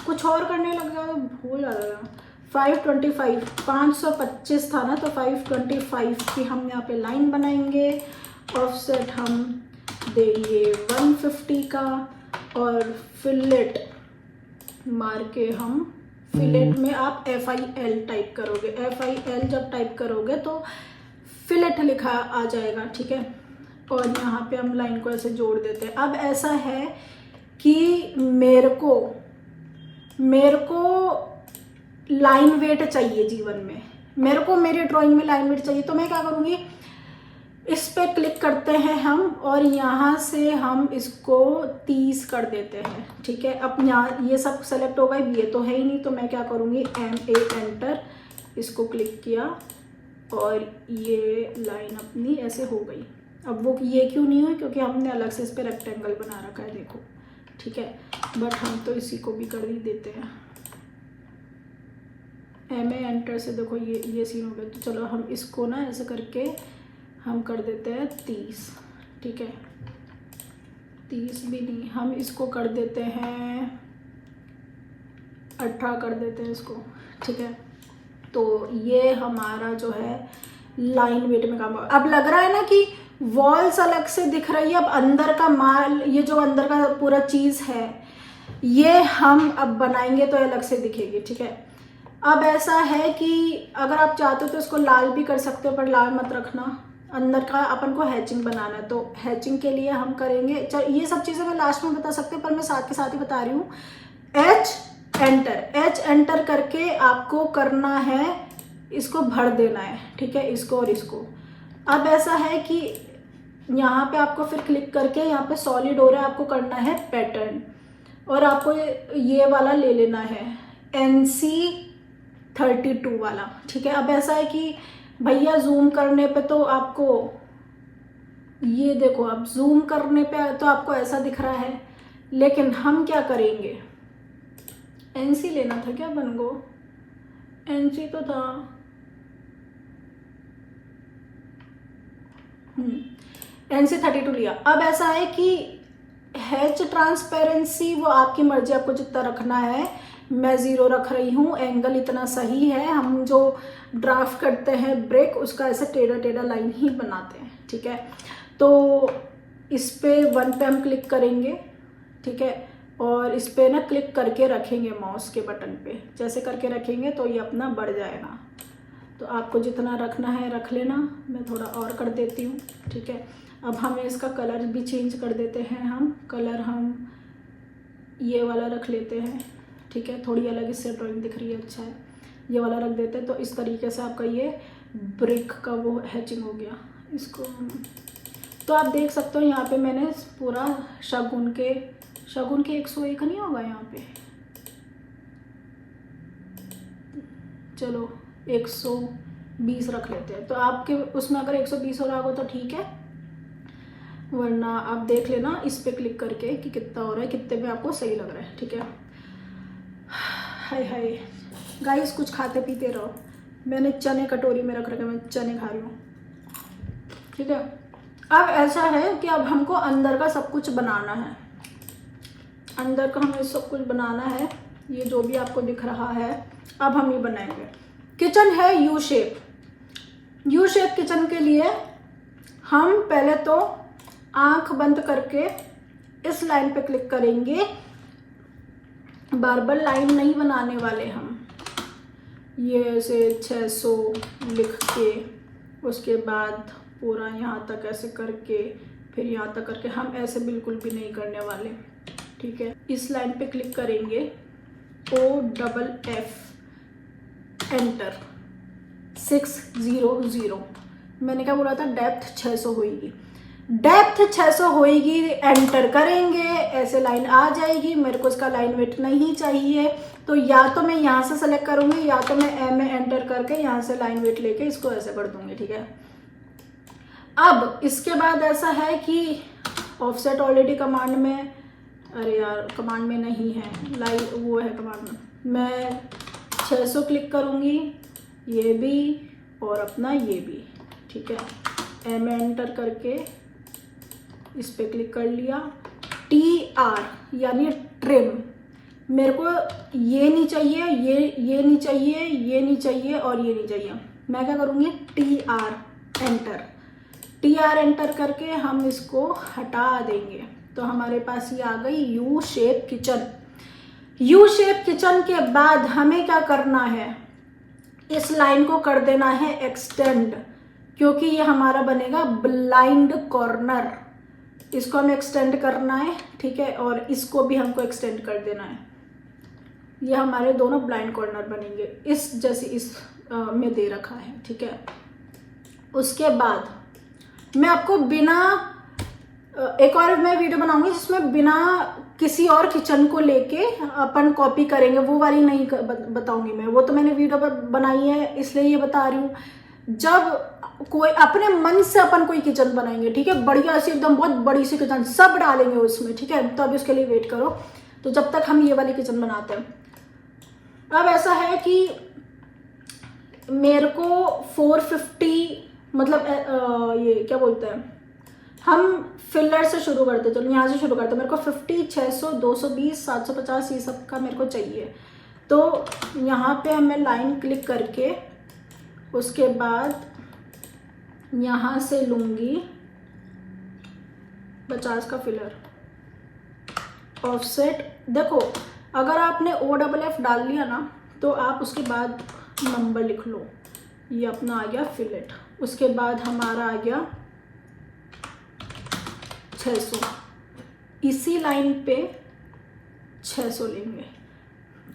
कुछ और करने लग गया तो भूल जा रहा, 525, 525 था ना, तो 525 की हम यहाँ पे लाइन बनाएंगे, ऑफसेट हम देंगे 150 का, और फिलेट मार के हम, फिलेट में आप FIL टाइप करोगे, FIL जब टाइप करोगे तो फिलेट लिखा आ जाएगा, ठीक है। और यहाँ पे हम लाइन को ऐसे जोड़ देते हैं। अब ऐसा है कि मेरे को लाइन वेट चाहिए जीवन में, मेरे को मेरी ड्राइंग में लाइन वेट चाहिए, तो मैं क्या करूँगी, इस पे क्लिक करते हैं हम और यहाँ से हम इसको 30 कर देते हैं, ठीक है। अब यहाँ ये सब सेलेक्ट होगा, ये तो है ही नहीं, तो मैं क्या करूँगी, MA एंटर, इसको क्लिक किया और ये लाइन अपनी ऐसे हो गई। अब वो ये क्यों नहीं हुई, क्योंकि हमने अलग से इस पर रेक्टेंगल बना रखा है, देखो, ठीक है। बट हम तो इसी को भी कर ही देते हैं, MA एंटर से, देखो ये सीन हो गया। तो चलो हम इसको ना ऐसे करके हम कर देते हैं 30, ठीक है, 30 भी नहीं, हम इसको कर देते हैं 18 कर देते हैं इसको, ठीक है। तो ये हमारा जो है लाइन वेट में काम होगा। अब लग रहा है ना कि वॉल्स अलग से दिख रही है, अब अंदर का माल, ये जो अंदर का पूरा चीज़ है, ये हम अब बनाएंगे तो अलग से दिखेगी, ठीक है। अब ऐसा है कि अगर आप चाहते हो तो इसको लाल भी कर सकते हो, पर लाल मत रखना, अंदर का अपन को हैचिंग बनाना है, तो हैचिंग के लिए हम करेंगे, ये सब चीज़ें मैं लास्ट में बता सकते हैं, पर मैं साथ के साथ ही बता रही हूँ। H एंटर करके आपको करना है, इसको भर देना है, ठीक है, इसको और इसको। अब ऐसा है कि यहाँ पे आपको फिर क्लिक करके यहाँ पे सॉलिड हो रहा है, आपको करना है पैटर्न, और आपको ये वाला ले लेना है NC32 वाला, ठीक है। अब ऐसा है कि भैया जूम करने पे तो आपको ये देखो, अब जूम करने पे तो आपको ऐसा दिख रहा है, लेकिन हम क्या करेंगे, NC लेना था क्या बन गो, NC तो था, NC32 लिया। अब ऐसा है कि हैच ट्रांसपेरेंसी वो आपकी मर्जी, आपको जितना रखना है, मैं 0 रख रही हूँ, एंगल इतना सही है। हम जो ड्राफ्ट करते हैं ब्रेक, उसका ऐसे टेढ़ा टेढ़ा लाइन ही बनाते हैं, ठीक है। तो इस पे 1 पे हम क्लिक करेंगे, ठीक है, और इस पे ना क्लिक करके रखेंगे माउस के बटन पे, जैसे करके रखेंगे तो ये अपना बढ़ जाएगा। तो आपको जितना रखना है रख लेना, मैं थोड़ा और कर देती हूँ, ठीक है। अब हमें इसका कलर भी चेंज कर देते हैं, हम कलर हम ये वाला रख लेते हैं, ठीक है, थोड़ी अलग इससे ड्राइंग दिख रही है, अच्छा है, ये वाला रख देते हैं। तो इस तरीके से आपका ये ब्रिक का वो हैचिंग हो गया। इसको तो आप देख सकते हो, यहाँ पे मैंने पूरा शगुन के 101 नहीं होगा यहाँ पे, चलो 120 रख लेते हैं। तो आपके उसमें अगर 120 हो रहा हो तो ठीक है, वरना आप देख लेना इस पे क्लिक करके कि कितना हो रहा है, कितने में आपको सही लग रहा है, ठीक है। हाय हाय गाइस, कुछ खाते पीते रहो। मैंने चने कटोरी में रख रखे, मैं चने खा रही हूँ, ठीक है। अब ऐसा है कि अब हमको अंदर का सब कुछ बनाना है, अंदर का हमें सब कुछ बनाना है, ये जो भी आपको दिख रहा है, अब हम ये बनाएंगे। किचन है यू शेप किचन के लिए हम पहले तो आंख बंद करके इस लाइन पे क्लिक करेंगे, बार बार लाइन नहीं बनाने वाले हम, ये ऐसे 600 लिख के, उसके बाद पूरा यहाँ तक ऐसे करके, फिर यहाँ तक करके, हम ऐसे बिल्कुल भी नहीं करने वाले, ठीक है। इस लाइन पे क्लिक करेंगे, OFF एंटर, 600, मैंने क्या बोला था, डेप्थ 600 होगी, डेप्थ 600 होएगी, एंटर करेंगे, ऐसे लाइन आ जाएगी। मेरे को इसका लाइन वेट नहीं चाहिए, तो या तो मैं यहाँ से सेलेक्ट करूँगी या तो मैं एम में एंटर करके यहाँ से लाइन वेट लेके इसको ऐसे कर दूँगी, ठीक है। अब इसके बाद ऐसा है कि ऑफसेट ऑलरेडी कमांड में, अरे यार कमांड में नहीं है, लाइव वो है कमांड में। मैं 600 क्लिक करूँगी, ये भी और अपना ये भी, ठीक है। एम एंटर करके इस पर क्लिक कर लिया। TR यानी ट्रिम, मेरे को ये नहीं चाहिए, ये नहीं चाहिए, ये नहीं चाहिए और ये नहीं चाहिए। मैं क्या करूँगी, TR एंटर करके हम इसको हटा देंगे। तो हमारे पास ये आ गई U shape kitchen. U shape kitchen के बाद हमें क्या करना है, इस लाइन को कर देना है एक्सटेंड, क्योंकि ये हमारा बनेगा ब्लाइंड कॉर्नर। इसको हमें एक्सटेंड करना है, ठीक है, और इसको भी हमको एक्सटेंड कर देना है। ये हमारे दोनों ब्लाइंड कॉर्नर बनेंगे, इस जैसे इस में दे रखा है, ठीक है। उसके बाद मैं आपको बिना एक और मैं वीडियो बनाऊंगी जिसमें बिना किसी और किचन को लेके अपन कॉपी करेंगे, वो वाली नहीं बताऊंगी मैं, वो तो मैंने वीडियो पर बनाई है इसलिए ये बता रही हूँ। जब कोई अपने मन से अपन कोई किचन बनाएंगे, ठीक है, बढ़िया सी एकदम बहुत बड़ी सी किचन सब डालेंगे उसमें, ठीक है, तो अभी उसके लिए वेट करो। तो जब तक हम ये वाली किचन बनाते हैं, अब ऐसा है कि मेरे को 450 मतलब ये क्या बोलते हैं, हम फिलर से शुरू करते, चलो यहाँ से शुरू करते। मेरे को 50, 600, 220, 750 ये सब का मेरे को चाहिए। तो यहाँ पे मैं लाइन क्लिक करके उसके बाद यहाँ से लूँगी 50 का फिलर। ऑफसेट देखो, अगर आपने OFF डाल लिया ना तो आप उसके बाद नंबर लिख लो। ये अपना आ गया फिलेट, उसके बाद हमारा आ गया 600, इसी लाइन पे 600 लेंगे।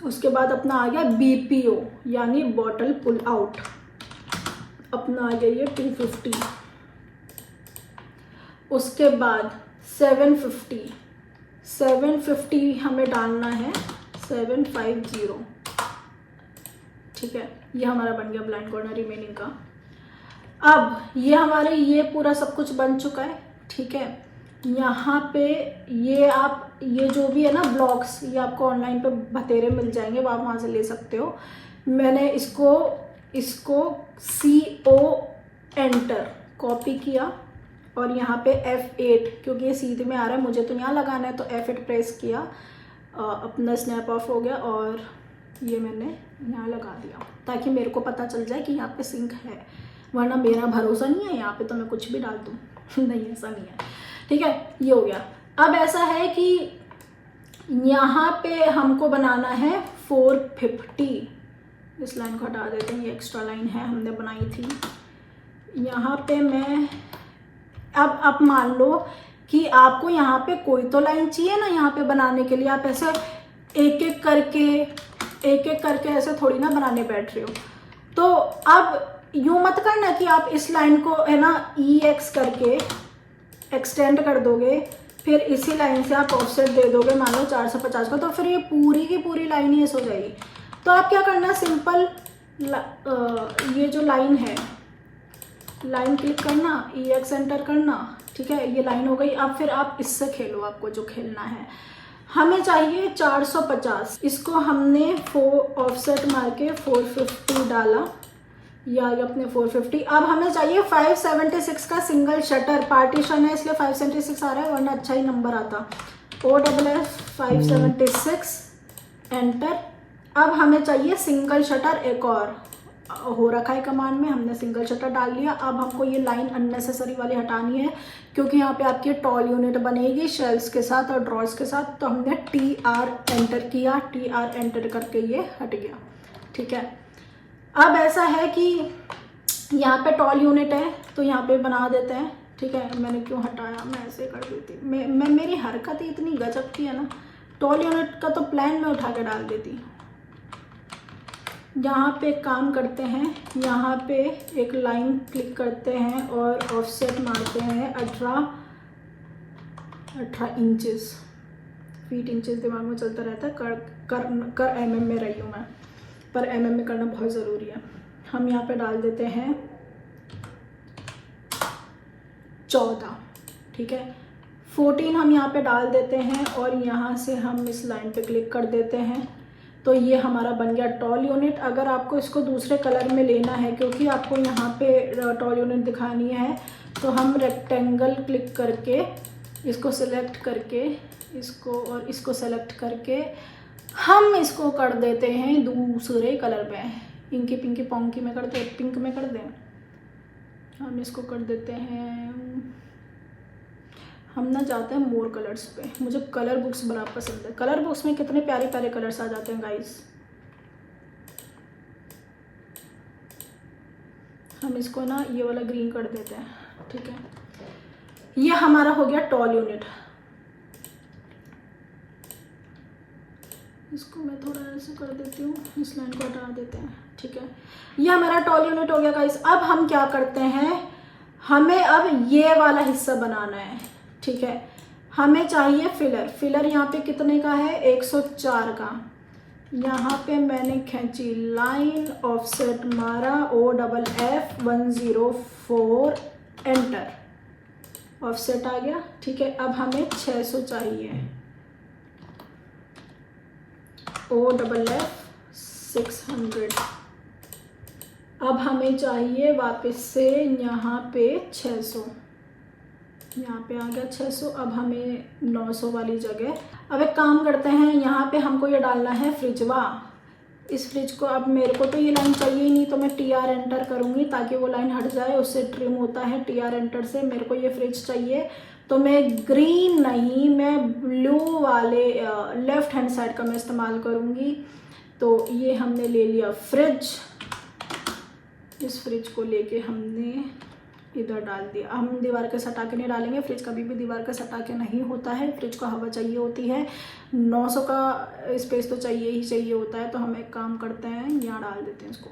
उसके बाद अपना आ गया BPO यानी बॉटल पुल आउट, अपना आ गया ये 250। उसके बाद 750 हमें डालना है 750, ठीक है। ये हमारा बन गया ब्लाइंड कॉर्नर रिमेनिंग का। अब ये हमारे ये पूरा सब कुछ बन चुका है, ठीक है। यहाँ पे ये आप ये जो भी है ना ब्लॉक्स, ये आपको ऑनलाइन पे बतेरे मिल जाएंगे, आप वहाँ से ले सकते हो। मैंने इसको CO एंटर कॉपी किया और यहाँ पे F8, क्योंकि ये सीधे में आ रहा है मुझे तो यहाँ लगाना है, तो F8 प्रेस किया, अपना स्नैप ऑफ हो गया और ये मैंने यहाँ लगा दिया ताकि मेरे को पता चल जाए कि यहाँ पे सिंक है, वरना मेरा भरोसा नहीं है यहाँ पे तो मैं कुछ भी डाल दूँ नहीं, ऐसा नहीं है, ठीक है। ये हो गया। अब ऐसा है कि यहाँ पे हमको बनाना है 450। इस लाइन को हटा देते हैं, ये एक्स्ट्रा लाइन है हमने बनाई थी। यहाँ पे मैं अब मान लो कि आपको यहाँ पे कोई तो लाइन चाहिए ना यहाँ पे बनाने के लिए, आप ऐसे एक एक करके ऐसे थोड़ी ना बनाने बैठ रहे हो। तो अब यूँ मत करना कि आप इस लाइन को है ना EX करके एक्सटेंड कर दोगे, फिर इसी लाइन से आप ऑफसेट दे दोगे मान लो 450 का, तो फिर ये पूरी की पूरी लाइन ही ऐसे हो जाएगी। तो आप क्या करना, सिंपल ये जो लाइन है, लाइन क्लिक करना, EX एंटर करना, ठीक है, ये लाइन हो गई। अब फिर आप इससे खेलो, आपको जो खेलना है। हमें चाहिए 450, इसको हमने ऑफसेट मार के 450 डाला, या ये अपने 450। अब हमें चाहिए 576 का सिंगल शटर, पार्टीशन है इसलिए 576 आ रहा है, वरना अच्छा ही नंबर आता। OFF 576 enter. अब हमें चाहिए सिंगल शटर, एक और हो रखा है कमांड में, हमने सिंगल शटर डाल लिया। अब हमको ये लाइन अननेसेसरी वाली हटानी है, क्योंकि यहाँ पे आपकी टॉल यूनिट बनेगी शेल्स के साथ और ड्रॉर्स के साथ। तो हमने TR एंटर किया, TR एंटर करके ये हट गया, ठीक है। अब ऐसा है कि यहाँ पे टॉल यूनिट है तो यहाँ पे बना देते हैं, ठीक है। मैंने क्यों हटाया, मैं ऐसे कर देती, मैं मेरी हरकत ही इतनी गजब की है ना। टॉल यूनिट का तो प्लान मैं उठा के डाल देती। यहाँ पे काम करते हैं, यहाँ पे एक लाइन क्लिक करते हैं और ऑफसेट मारते हैं 18 इंचेस, फीट इंचेस दिमाग में चलता रहता है, कर एमएम में रही हूँ मैं, पर एमएम में करना बहुत ज़रूरी है। हम यहाँ पे डाल देते हैं 14, ठीक है। 14 हम यहाँ पे डाल देते हैं और यहाँ से हम इस लाइन पे क्लिक कर देते हैं। तो ये हमारा बन गया टॉल यूनिट। अगर आपको इसको दूसरे कलर में लेना है, क्योंकि आपको यहाँ पे टॉल यूनिट दिखानी है, तो हम रेक्टेंगल क्लिक करके इसको सिलेक्ट करके इसको और इसको सेलेक्ट करके हम इसको कर देते हैं दूसरे कलर में। इंकी पिंकी पोंकी में कर दे, पिंक में कर दें। हम इसको कर देते हैं, हम ना जाते हैं मोर कलर्स पे। मुझे कलर बुक्स बड़ा पसंद है। कलर बुक्स में कितने प्यारे प्यारे कलर्स आ जाते हैं गाइस। हम इसको ना ये वाला ग्रीन कर देते हैं, ठीक है। ये हमारा हो गया टॉल यूनिट। इसको मैं थोड़ा ऐसे कर देती हूँ, इस लाइन को हटा देते हैं, ठीक है। ये हमारा टॉल यूनिट हो गया गाइस। अब हम क्या करते हैं, हमें अब ये वाला हिस्सा बनाना है, ठीक है। हमें चाहिए फिलर। फिलर यहाँ पे कितने का है, 104 का। यहाँ पे मैंने खींची लाइन, ऑफसेट मारा, OFF 104, एंटर, ऑफसेट आ गया, ठीक है। अब हमें 600 चाहिए, OFF 600। अब हमें चाहिए वापस से यहाँ पे 600, यहाँ पे आ गया 600। अब हमें 900 वाली जगह, अब एक काम करते हैं, यहाँ पे हमको ये डालना है फ्रिजवा। इस फ्रिज को, अब मेरे को तो ये लाइन चाहिए ही नहीं, तो मैं TR एंटर करूँगी ताकि वो लाइन हट जाए, उससे ट्रिम होता है TR एंटर से। मेरे को ये फ्रिज चाहिए, तो मैं ग्रीन नहीं, मैं ब्लू वाले लेफ्ट हैंड साइड का मैं इस्तेमाल करूँगी। तो ये हमने ले लिया फ्रिज। इस फ्रिज को लेके हमने इधर डाल दिया। हम दीवार के सटा के नहीं डालेंगे, फ्रिज कभी भी दीवार के सटा के नहीं होता है। फ्रिज को हवा चाहिए होती है, 900 का स्पेस तो चाहिए ही चाहिए होता है। तो हम एक काम करते हैं, यहाँ डाल देते हैं इसको।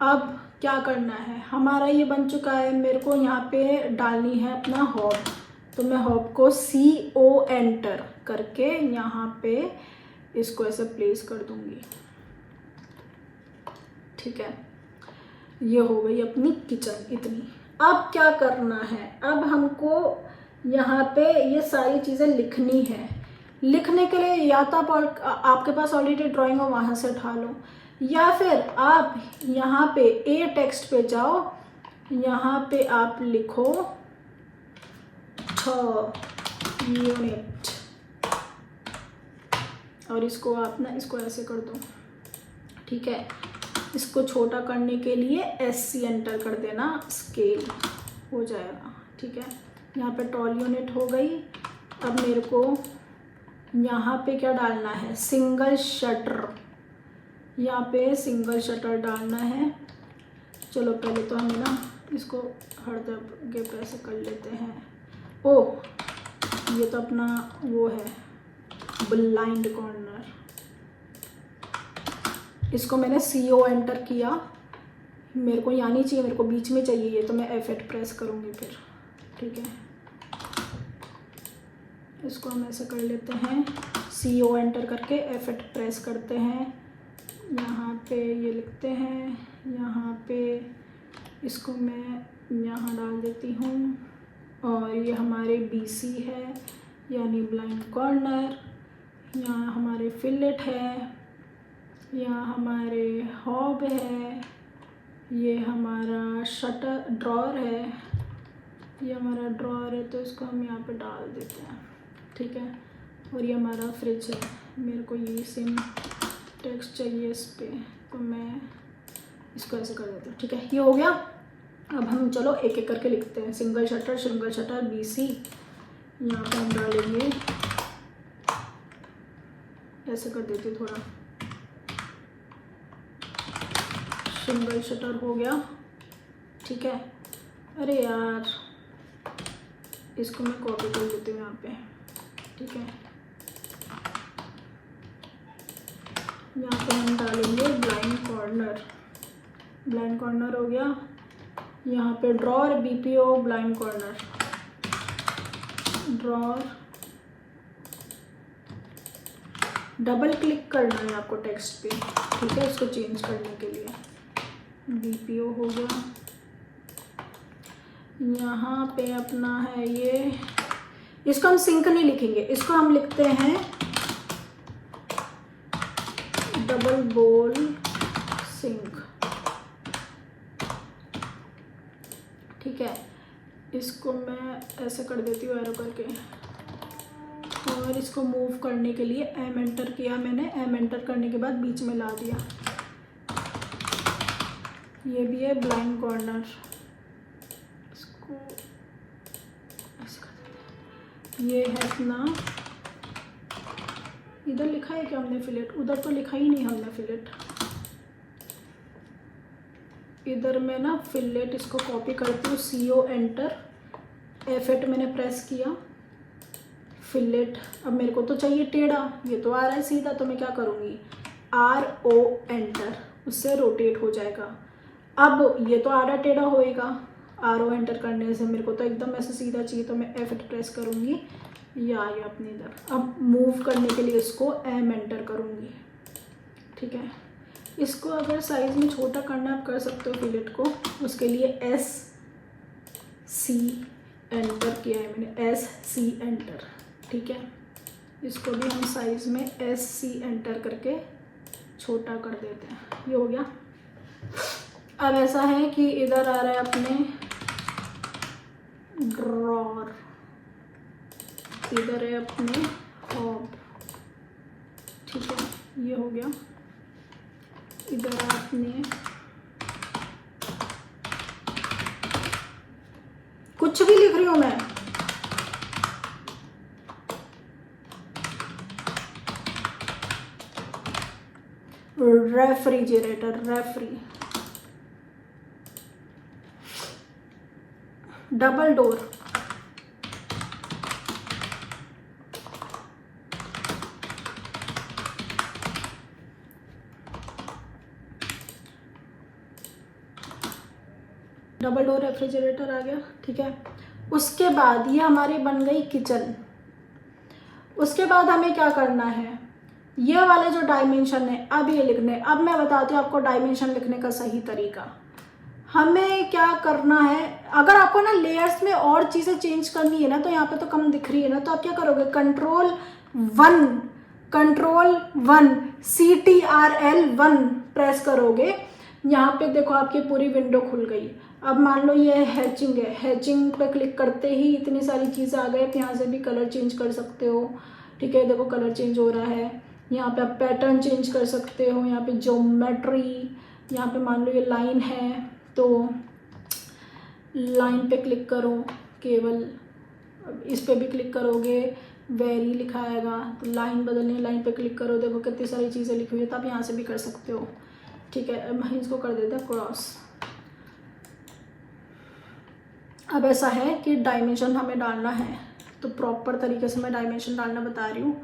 अब क्या करना है, हमारा ये बन चुका है। मेरे को यहाँ पे डालनी है अपना हॉब, तो मैं हॉब को CO एंटर करके यहाँ पे इसको ऐसे प्लेस कर दूँगी, ठीक है। ये हो गई अपनी किचन इतनी। अब क्या करना है, अब हमको यहाँ पे ये सारी चीज़ें लिखनी है। लिखने के लिए या तो आपके पास ऑलरेडी ड्राइंग हो, वहाँ से उठा लो, या फिर आप यहाँ पे A टेक्स्ट पे जाओ, यहाँ पे आप लिखो 6 यूनिट, और इसको आप ना इसको ऐसे कर दो, ठीक है। इसको छोटा करने के लिए SC एंटर कर देना, स्केल हो जाएगा, ठीक है। यहाँ पे टॉल यूनिट हो गई। अब मेरे को यहाँ पे क्या डालना है, सिंगल शटर। यहाँ पे सिंगल शटर डालना है। चलो पहले तो हमें ना इसको हर जगह पे ऐसे कर लेते हैं। ओ, ये तो अपना वो है ब्लाइंड कॉर्नर। इसको मैंने CO एंटर किया। मेरे को यहाँ नहीं चाहिए, मेरे को बीच में चाहिए ये, तो मैं F8 प्रेस करूँगी फिर, ठीक है। इसको हम ऐसे कर लेते हैं, CO एंटर करके F8 प्रेस करते हैं। यहाँ पे ये लिखते हैं, यहाँ पे इसको मैं यहाँ डाल देती हूँ। और ये हमारे BC है, यानी ब्लाइंड कॉर्नर। यहाँ हमारे फिलेट है, यहाँ हमारे हॉब है, ये हमारा शटर ड्रॉर है, ये हमारा ड्रॉर है, तो इसको हम यहाँ पे डाल देते हैं, ठीक है। और ये हमारा फ्रिज है। मेरे को ये सेम टेक्स्ट चाहिए इस पे, तो मैं इसको ऐसे कर देती हूँ, ठीक है। ये हो गया। अब हम चलो एक एक करके लिखते हैं। सिंगल शटर BC, यहाँ पे हम डालेंगे, ऐसे कर देती हूँ थोड़ा। सिंगल शटर हो गया, ठीक है। अरे यार, इसको मैं कॉपी कर देती हूँ यहाँ पे, ठीक है। यहाँ पे हम डालेंगे ब्लाइंड कॉर्नर। ब्लाइंड कॉर्नर हो गया। यहाँ पे drawer BPO blind corner, drawer double click करना है आपको टेक्स्ट पे, ठीक है, इसको चेंज करने के लिए। BPO हो गया, यहाँ पे अपना है ये, इसको हम सिंक नहीं लिखेंगे, इसको हम लिखते हैं डबल बोल सिंक, ठीक है। इसको मैं ऐसे कर देती हूँ एरो करके, और इसको मूव करने के लिए एम एंटर किया मैंने, एम एंटर करने के बाद बीच में ला दिया। ये भी है ब्लाइंड कॉर्नर, इसको ऐसे कर देते हैं। ये है अपना, इधर लिखा है क्या हमने फिलेट, उधर तो लिखा ही नहीं हमने फिलेट। इधर मैं ना फिलेट इसको कॉपी करती हूँ, CO एंटर, F8 मैंने प्रेस किया, फिलेट। अब मेरे को तो चाहिए टेढ़ा, ये तो आ रहा है सीधा, तो मैं क्या करूँगी, RO एंटर, उससे रोटेट हो जाएगा। अब ये तो आधा टेढ़ा होएगा, RO एंटर करने से मेरे को तो एकदम ऐसे सीधा चाहिए, तो मैं F8 प्रेस करूँगी, ये आ गया अपने इधर। अब मूव करने के लिए इसको M एंटर करूँगी, ठीक है। इसको अगर साइज़ में छोटा करना आप कर सकते हो फिलेट को, उसके लिए SC एंटर किया है मैंने, SC एंटर, ठीक है। इसको भी हम साइज़ में SC एंटर करके छोटा कर देते हैं, ये हो गया। अब ऐसा है कि इधर आ रहा है अपने ड्रॉर, इधर है अपने हॉब, ठीक है, ये हो गया। इधर आपने कुछ भी लिख रही हूँ मैं, रेफ्रिजरेटर, रेफ्री, double door, double door refrigerator आ गया, ठीक है। उसके बाद ये हमारी बन गई किचन। उसके बाद हमें क्या करना है, ये वाले जो डायमेंशन है अब ये लिखने, अब मैं बताती हूँ आपको डायमेंशन लिखने का सही तरीका। हमें क्या करना है, अगर आपको ना लेयर्स में और चीज़ें चेंज करनी है ना, तो यहाँ पे तो कम दिख रही है ना, तो आप क्या करोगे, कंट्रोल 1 CTRL 1 प्रेस करोगे। यहाँ पे देखो आपकी पूरी विंडो खुल गई। अब मान लो ये हैचिंग है, हैचिंग पे क्लिक करते ही इतनी सारी चीज़ें आ गई। यहाँ से भी कलर चेंज कर सकते हो, ठीक है, देखो कलर चेंज हो रहा है। यहाँ पे आप पैटर्न चेंज कर सकते हो, यहाँ पे ज्योमेट्री, यहाँ पे मान लो ये लाइन है तो लाइन पे क्लिक करो, केवल इस पे भी क्लिक करोगे वेरी लिखा आएगा, तो लाइन बदलनी, लाइन पे क्लिक करो, देखो कितनी सारी चीज़ें लिखी हुई है, तो आप यहाँ से भी कर सकते हो, ठीक है। अब इसको कर देते हैं क्रॉस। अब ऐसा है कि डायमेंशन हमें डालना है, तो प्रॉपर तरीके से मैं डायमेंशन डालना बता रही हूँ।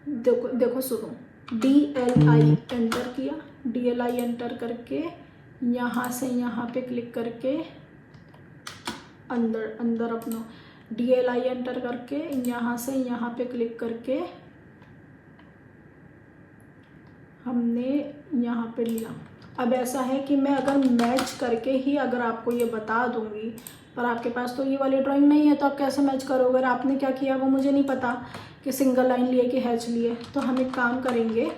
देखो देखो सुनो, DLI एंटर किया, DLI एंटर करके यहाँ से यहाँ पे क्लिक करके अंदर अंदर अपना DLI एंटर करके यहाँ से यहाँ पे क्लिक करके हमने यहाँ पे लिया। अब ऐसा है कि मैं अगर मैच करके ही अगर आपको ये बता दूंगी, पर आपके पास तो ये वाली ड्राइंग नहीं है, तो आप कैसे मैच करोगे, अगर आपने क्या किया वो मुझे नहीं पता कि सिंगल लाइन लिए कि हैच लिए। तो हम एक काम करेंगे,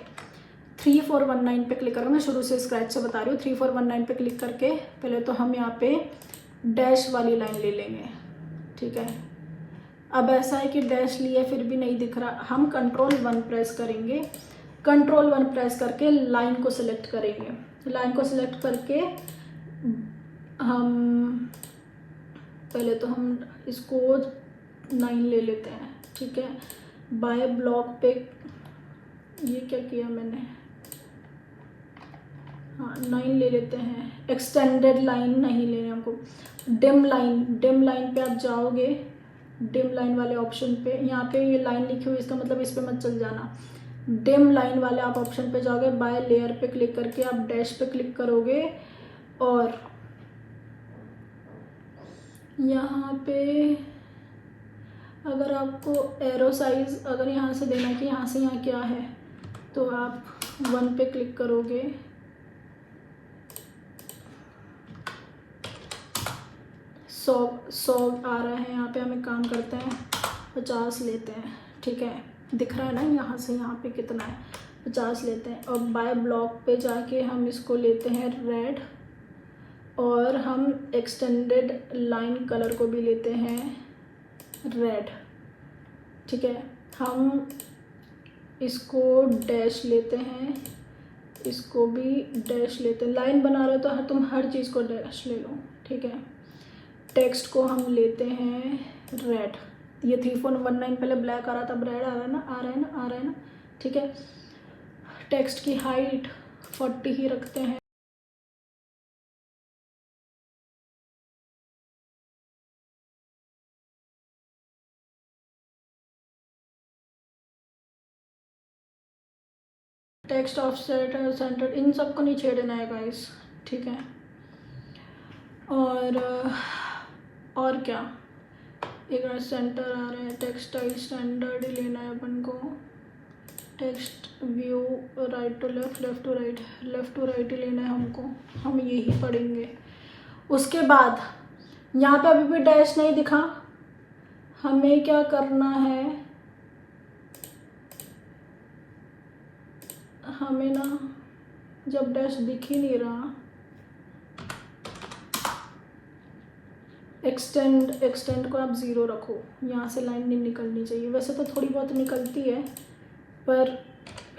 3419 पे क्लिक करो, मैं शुरू से स्क्रैच से बता रही हूँ। 3419 पे क्लिक करके पहले तो हम यहाँ पे डैश वाली लाइन ले लेंगे, ठीक है। अब ऐसा है कि डैश लिए फिर भी नहीं दिख रहा, हम कंट्रोल 1 प्रेस करेंगे, कंट्रोल 1 प्रेस करके लाइन को सिलेक्ट करेंगे। लाइन को सिलेक्ट करके हम पहले तो हम इसको 9 ले लेते हैं, ठीक है। बाय ब्लॉक पे ये क्या किया मैंने, हाँ 9 ले लेते हैं। एक्सटेंडेड लाइन नहीं लेने हमको, डिम लाइन पे आप जाओगे, डिम लाइन वाले ऑप्शन पे, यहाँ पे ये लाइन लिखी हुई, इसका मतलब इस पे मत चल जाना। डिम लाइन वाले आप ऑप्शन पे जाओगे, बाय लेयर पे क्लिक करके आप डैश पे क्लिक करोगे और यहाँ पे अगर आपको एरो साइज अगर यहाँ से देना है कि यहाँ से यहाँ क्या है, तो आप 1 पे क्लिक करोगे, 100 आ रहा है यहाँ पे। हम एक काम करते हैं 50 लेते हैं, ठीक है, दिख रहा है ना यहाँ से यहाँ पे कितना है, 50 लेते हैं। और बाय ब्लॉक पे जाके हम इसको लेते हैं रेड, और हम एक्सटेंडेड लाइन कलर को भी लेते हैं रेड, ठीक है। हम इसको डैश लेते हैं, इसको भी डैश लेते हैं। लाइन बना रहे हो तो तुम हर चीज़ को डैश ले लो, ठीक है। टेक्स्ट को हम लेते हैं रेड, ये 3419 पहले ब्लैक आ रहा था, अब रेड आ रहा है ना, आ रहा है ना, आ रहा है ना, ठीक है। टेक्स्ट की हाइट 40 ही रखते हैं। टेक्स्ट ऑफसेट सेंटर इन सब को नहीं छेड़ना है गाइस, ठीक है। और क्या, एक सेंटर आ रहा है, टेक्सटाइल स्टैंडर्ड ही लेना है अपन को। Text view right to left, left to right, left to right ही लेना है हमको, हम यही पढ़ेंगे। उसके बाद यहाँ पे अभी भी डैश नहीं दिखा, हमें क्या करना है, हमें ना जब डैश दिख ही नहीं रहा, एक्सटेंड को आप 0 रखो, यहाँ से लाइन नहीं निकलनी चाहिए। वैसे तो थोड़ी बहुत निकलती है, पर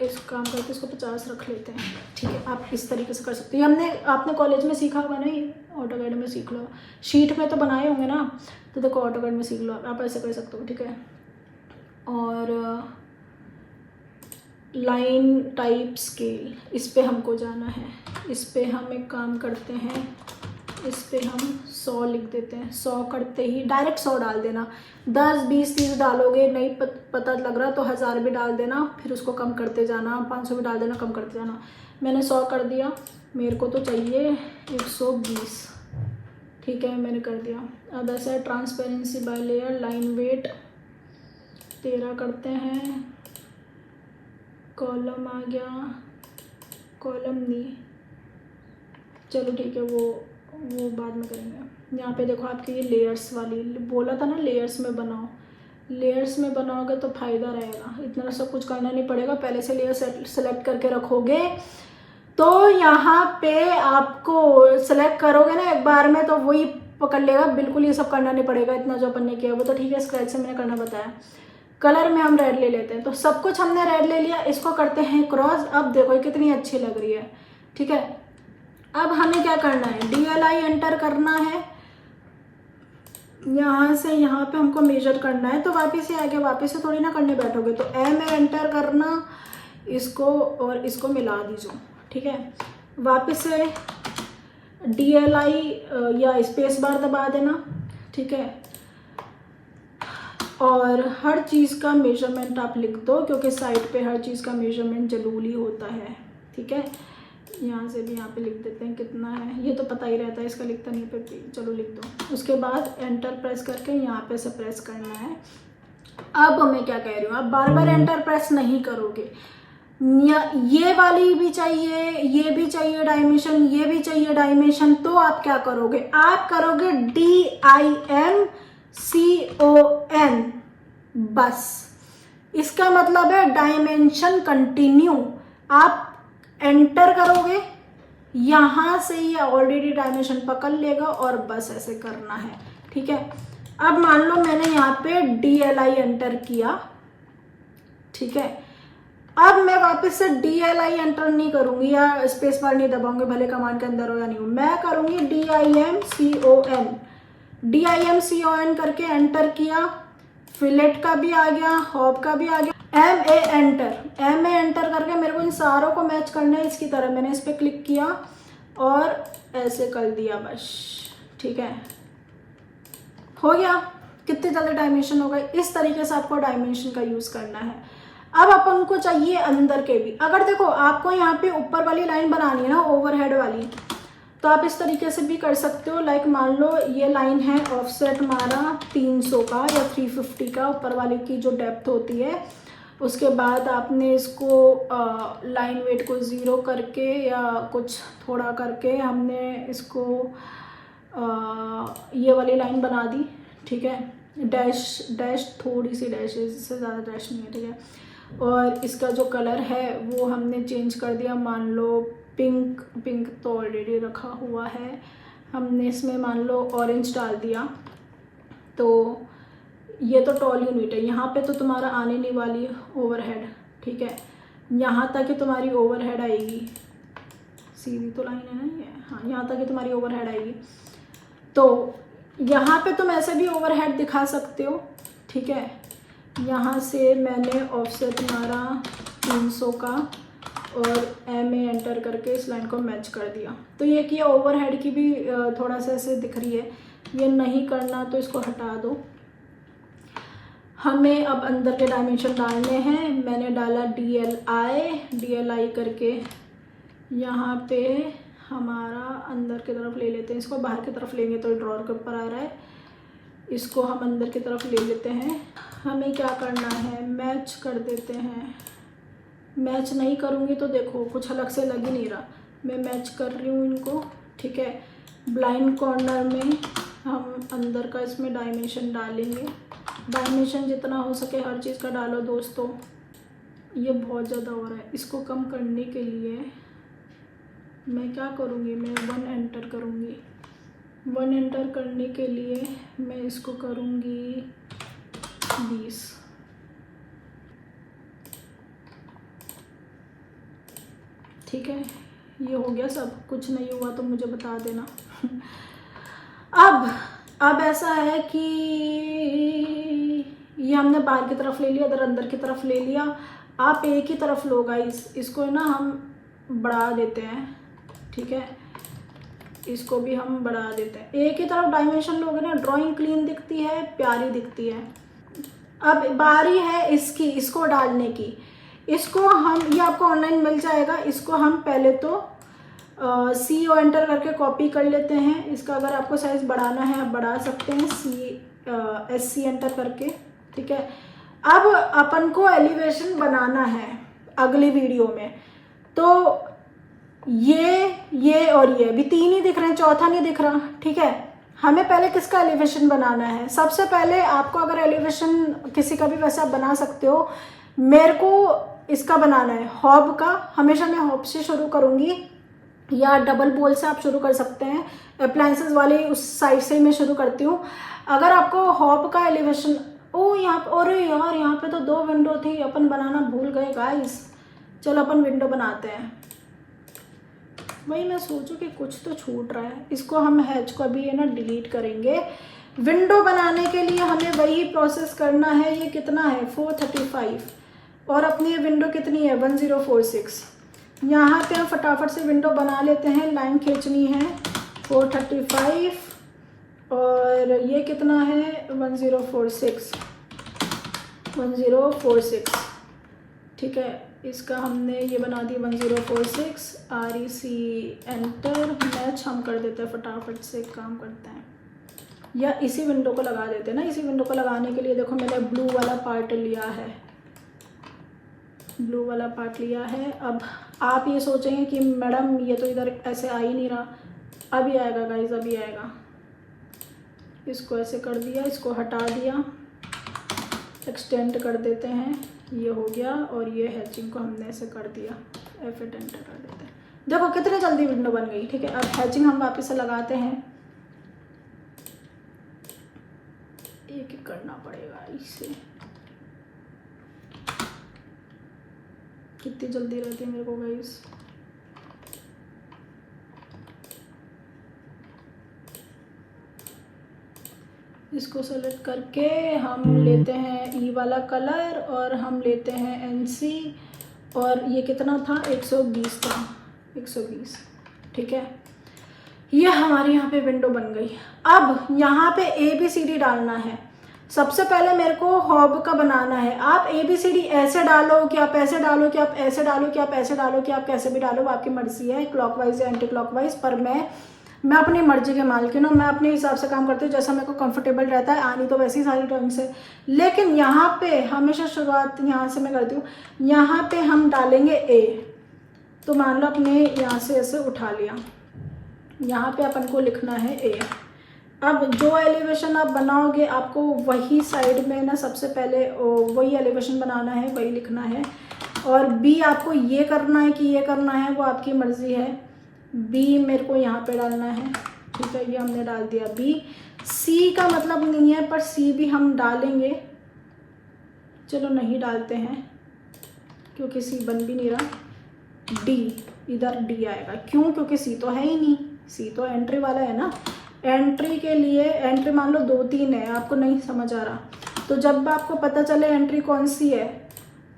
इस काम करके इसको 50 रख लेते हैं, ठीक है। आप इस तरीके से कर सकते हैं। आपने कॉलेज में सीखा होगा ना, ये ऑटोकैड में सीख लो, शीट में तो बनाए होंगे ना, तो देखो ऑटोकैड में सीख लो, आप ऐसे कर सकते हो, ठीक है। और लाइन टाइप स्केल, इस पे हमको जाना है। इस पे हम एक काम करते हैं, इस पे हम 100 लिख देते हैं। 100 करते ही डायरेक्ट 100 डाल देना, 10 20 30 डालोगे नहीं पता लग रहा तो 1000 भी डाल देना, फिर उसको कम करते जाना, 500 भी डाल देना, कम करते जाना। मैंने 100 कर दिया, मेरे को तो चाहिए 120, ठीक है, मैंने कर दिया। अब ऐसा है transparency by layer, line weight 13 करते हैं, कॉलम आ गया, कॉलम नहीं, चलो ठीक है, वो बाद में करेंगे। यहाँ पे देखो आपके ये लेयर्स वाली बोला था ना, लेयर्स में बनाओ, लेयर्स में बनाओगे तो फ़ायदा रहेगा, इतना सब कुछ करना नहीं पड़ेगा। पहले से लेयर सेलेक्ट करके रखोगे तो यहाँ पे आपको सेलेक्ट करोगे ना एक बार में तो वही पकड़ लेगा, बिल्कुल ये सब करना नहीं पड़ेगा। इतना जो अपन ने किया वो तो ठीक है, स्क्रैच से मैंने करना बताया। कलर में हम रेड ले लेते हैं, तो सब कुछ हमने रेड ले लिया, इसको करते हैं क्रॉस। अब देखो ये कितनी अच्छी लग रही है, ठीक है। अब हमें क्या करना है, DLI एंटर करना है, यहाँ से यहाँ पे हमको मेजर करना है। तो वापस से आगे वापस से थोड़ी ना करने बैठोगे, तो M एंटर करना, इसको और इसको मिला दीजिए, ठीक है। वापस से DLI या स्पेस बार दबा देना, ठीक है। और हर चीज़ का मेजरमेंट आप लिख दो, क्योंकि साइड पे हर चीज़ का मेजरमेंट जरूरी होता है, ठीक है। यहाँ से भी यहाँ पे लिख देते हैं कितना है, ये तो पता ही रहता है, इसका लिखता नहीं पे, चलो लिख दो। उसके बाद एंटर प्रेस करके यहाँ पे से प्रेस करना है। अब मैं क्या कह रही हूँ, आप बार बार एंटर प्रेस नहीं करोगे, ये वाली भी चाहिए, ये भी चाहिए डायमेंशन, ये भी चाहिए डायमेंशन, तो आप क्या करोगे, आप करोगे DIMCON, बस। इसका मतलब है डायमेंशन कंटिन्यू। आप एंटर करोगे, यहाँ से ये ऑलरेडी डायमेंशन पकड़ लेगा और बस ऐसे करना है, ठीक है। अब मान लो मैंने यहाँ पे DLI एंटर किया, ठीक है। अब मैं वापस से DLI एंटर नहीं करूंगी या स्पेस बार नहीं दबाऊंगी, भले कमांड के अंदर हो या नहीं हो, मैं करूंगी DIMCON करके एंटर किया। फिलेट का भी आ गया, हॉप का भी आ गया। MA एंटर करके मेरे को इन सारों को मैच करना है इसकी तरह। मैंने इस पर क्लिक किया और ऐसे कर दिया, बस, ठीक है, हो गया। कितने जल्दी डायमेंशन हो गए। इस तरीके से आपको डायमेंशन का यूज करना है। अब अपन को चाहिए अंदर के भी। अगर देखो आपको यहाँ पे ऊपर वाली लाइन बनानी है ना, ओवरहेड वाली, तो आप इस तरीके से भी कर सकते हो। लाइक मान लो ये लाइन है ऑफसेट हमारा 300 का या 350 का, ऊपर वाले की जो डेप्थ होती है। उसके बाद आपने इसको लाइन वेट को 0 करके या कुछ थोड़ा करके हमने इसको ये वाली लाइन बना दी, ठीक है। डैश थोड़ी सी डैश है, इससे ज़्यादा डैश नहीं है, ठीक है। और इसका जो कलर है वो हमने चेंज कर दिया, मान लो पिंक तो ऑलरेडी रखा हुआ है, हमने इसमें मान लो ऑरेंज डाल दिया। तो ये तो टॉल यूनिट है, यहाँ पे तो तुम्हारा आने नहीं वाली ओवरहेड, ठीक है। यहाँ तक ही तुम्हारी ओवरहेड आएगी, सीधी तो लाइन है ना ये, हाँ यहाँ तक ही तुम्हारी ओवरहेड आएगी। तो यहाँ पे तुम ऐसे भी ओवरहेड दिखा सकते हो, ठीक है। यहाँ से मैंने ऑफसेट हमारा 300 का और एम ए एंटर करके इस लाइन को मैच कर दिया। तो ये कि ओवरहेड की भी थोड़ा सा ऐसे दिख रही है, ये नहीं करना तो इसको हटा दो। हमें अब अंदर के डायमेंशन डालने हैं। मैंने डाला DLI करके, यहाँ पे हमारा अंदर की तरफ ले लेते हैं, इसको बाहर की तरफ लेंगे तो ड्रॉअर के ऊपर आ रहा है, इसको हम अंदर की तरफ ले लेते हैं। हमें क्या करना है, मैच कर देते हैं। मैच नहीं करूँगी तो देखो कुछ अलग से लग ही नहीं रहा, मैं मैच कर रही हूँ इनको, ठीक है। ब्लाइंड कॉर्नर में हम अंदर का इसमें डायमेंशन डालेंगे, डायमेंशन जितना हो सके हर चीज़ का डालो दोस्तों। ये बहुत ज़्यादा हो रहा है, इसको कम करने के लिए मैं क्या करूँगी, मैं 1 एंटर करूँगी। 1 एंटर करने के लिए मैं इसको करूँगी 20, ठीक है। ये हो गया सब, कुछ नहीं हुआ तो मुझे बता देना। अब ऐसा है कि ये हमने बाहर की तरफ ले लिया, इधर अंदर की तरफ ले लिया। आप एक ही तरफ लो गाइस, इसको ना हम बढ़ा देते हैं, ठीक है। इसको भी हम बढ़ा देते हैं, एक ही तरफ डायमेंशन लोगे ना, ड्राइंग क्लीन दिखती है, प्यारी दिखती है। अब बारी है इसको डालने की। इसको हम, ये आपको ऑनलाइन मिल जाएगा, इसको हम पहले तो CO एंटर करके कॉपी कर लेते हैं। इसका अगर आपको साइज़ बढ़ाना है आप बढ़ा सकते हैं, SC एंटर करके, ठीक है। अब अपन को एलिवेशन बनाना है अगली वीडियो में। तो ये और ये भी 3 ही दिख रहे हैं, चौथा नहीं दिख रहा, ठीक है। हमें पहले किसका एलिवेशन बनाना है, सबसे पहले आपको अगर एलिवेशन किसी का भी वैसे आप बना सकते हो, मेरे को इसका बनाना है हॉब का। हमेशा मैं हॉब से शुरू करूँगी या डबल बोल से आप शुरू कर सकते हैं, अप्लायंसेस वाले उस साइड से मैं शुरू करती हूँ। अगर आपको हॉब का एलिवेशन, यहाँ पे, अरे यार यहाँ पे तो 2 विंडो थी, अपन बनाना भूल गए गाइस। चलो अपन विंडो बनाते हैं। वही मैं सोचूं कि कुछ तो छूट रहा है, इसको हम हैच को अभी है ना डिलीट करेंगे। विंडो बनाने के लिए हमें वही प्रोसेस करना है। ये कितना है 435 और अपनी ये विंडो कितनी है 1046। यहाँ पे हम फटाफट से विंडो बना लेते हैं। लाइन खींचनी है 435 और ये कितना है 1046, ठीक है। इसका हमने ये बना दिया 1046, REC एंटर, मैच हम कर देते हैं फटाफट से, एक काम करते हैं या इसी विंडो को लगा देते हैं ना। इसी विंडो को लगाने के लिए देखो मैंने ब्लू वाला पार्ट लिया है, अब आप ये सोचेंगे कि मैडम ये तो इधर ऐसे आ ही नहीं रहा। अभी आएगा गाइज, अभी आएगा। इसको ऐसे कर दिया, इसको हटा दिया, एक्सटेंड कर देते हैं, ये हो गया। और ये हैचिंग को हमने ऐसे कर दिया, F8 एंटर कर देते हैं। देखो कितनी जल्दी विंडो बन गई, ठीक है। अब हैचिंग हम वापस से लगाते हैं, एक एक करना पड़ेगा इसे। कितनी जल्दी रहती है मेरे को गाइस। इसको सेलेक्ट करके हम लेते हैं ई वाला कलर और हम लेते हैं NC, और ये कितना था 120 था, 120, ठीक है। ये हमारी यहाँ पे विंडो बन गई। अब यहाँ पे ABCD डालना है। सबसे पहले मेरे को हॉब का बनाना है। आप ABCD ऐसे डालो कि आप ऐसे डालो कि आप ऐसे डालो कि आप ऐसे डालो कि आप कैसे भी डालो, आपकी मर्जी है, क्लॉकवाइज या एंटी क्लॉकवाइज। पर मैं अपनी मर्जी के मालिकिन हूँ, मैं अपने हिसाब से काम करती हूँ, जैसा मेरे को कंफर्टेबल रहता है। आनी तो वैसी सारी ड्राइंग से, लेकिन यहाँ पे हमेशा शुरुआत यहाँ से मैं करती हूँ। यहाँ पे हम डालेंगे A। तो मान लो अपने यहाँ से ऐसे उठा लिया, यहाँ पे अपन को लिखना है A। अब जो एलिवेशन आप बनाओगे आपको वही साइड में ना सबसे पहले वही एलिवेशन बनाना है, वही लिखना है। और B आपको ये करना है कि ये करना है, वो आपकी मर्ज़ी है। B मेरे को यहाँ पे डालना है, ठीक है, ये हमने डाल दिया B। C का मतलब नहीं है, पर C भी हम डालेंगे। चलो नहीं डालते हैं क्योंकि C बन भी नहीं रहा। D, इधर D आएगा, क्यों? क्योंकि C तो है ही नहीं, C तो एंट्री वाला है ना। एंट्री के लिए एंट्री मान लो 2-3 है, आपको नहीं समझ आ रहा, तो जब आपको पता चले एंट्री कौन सी है,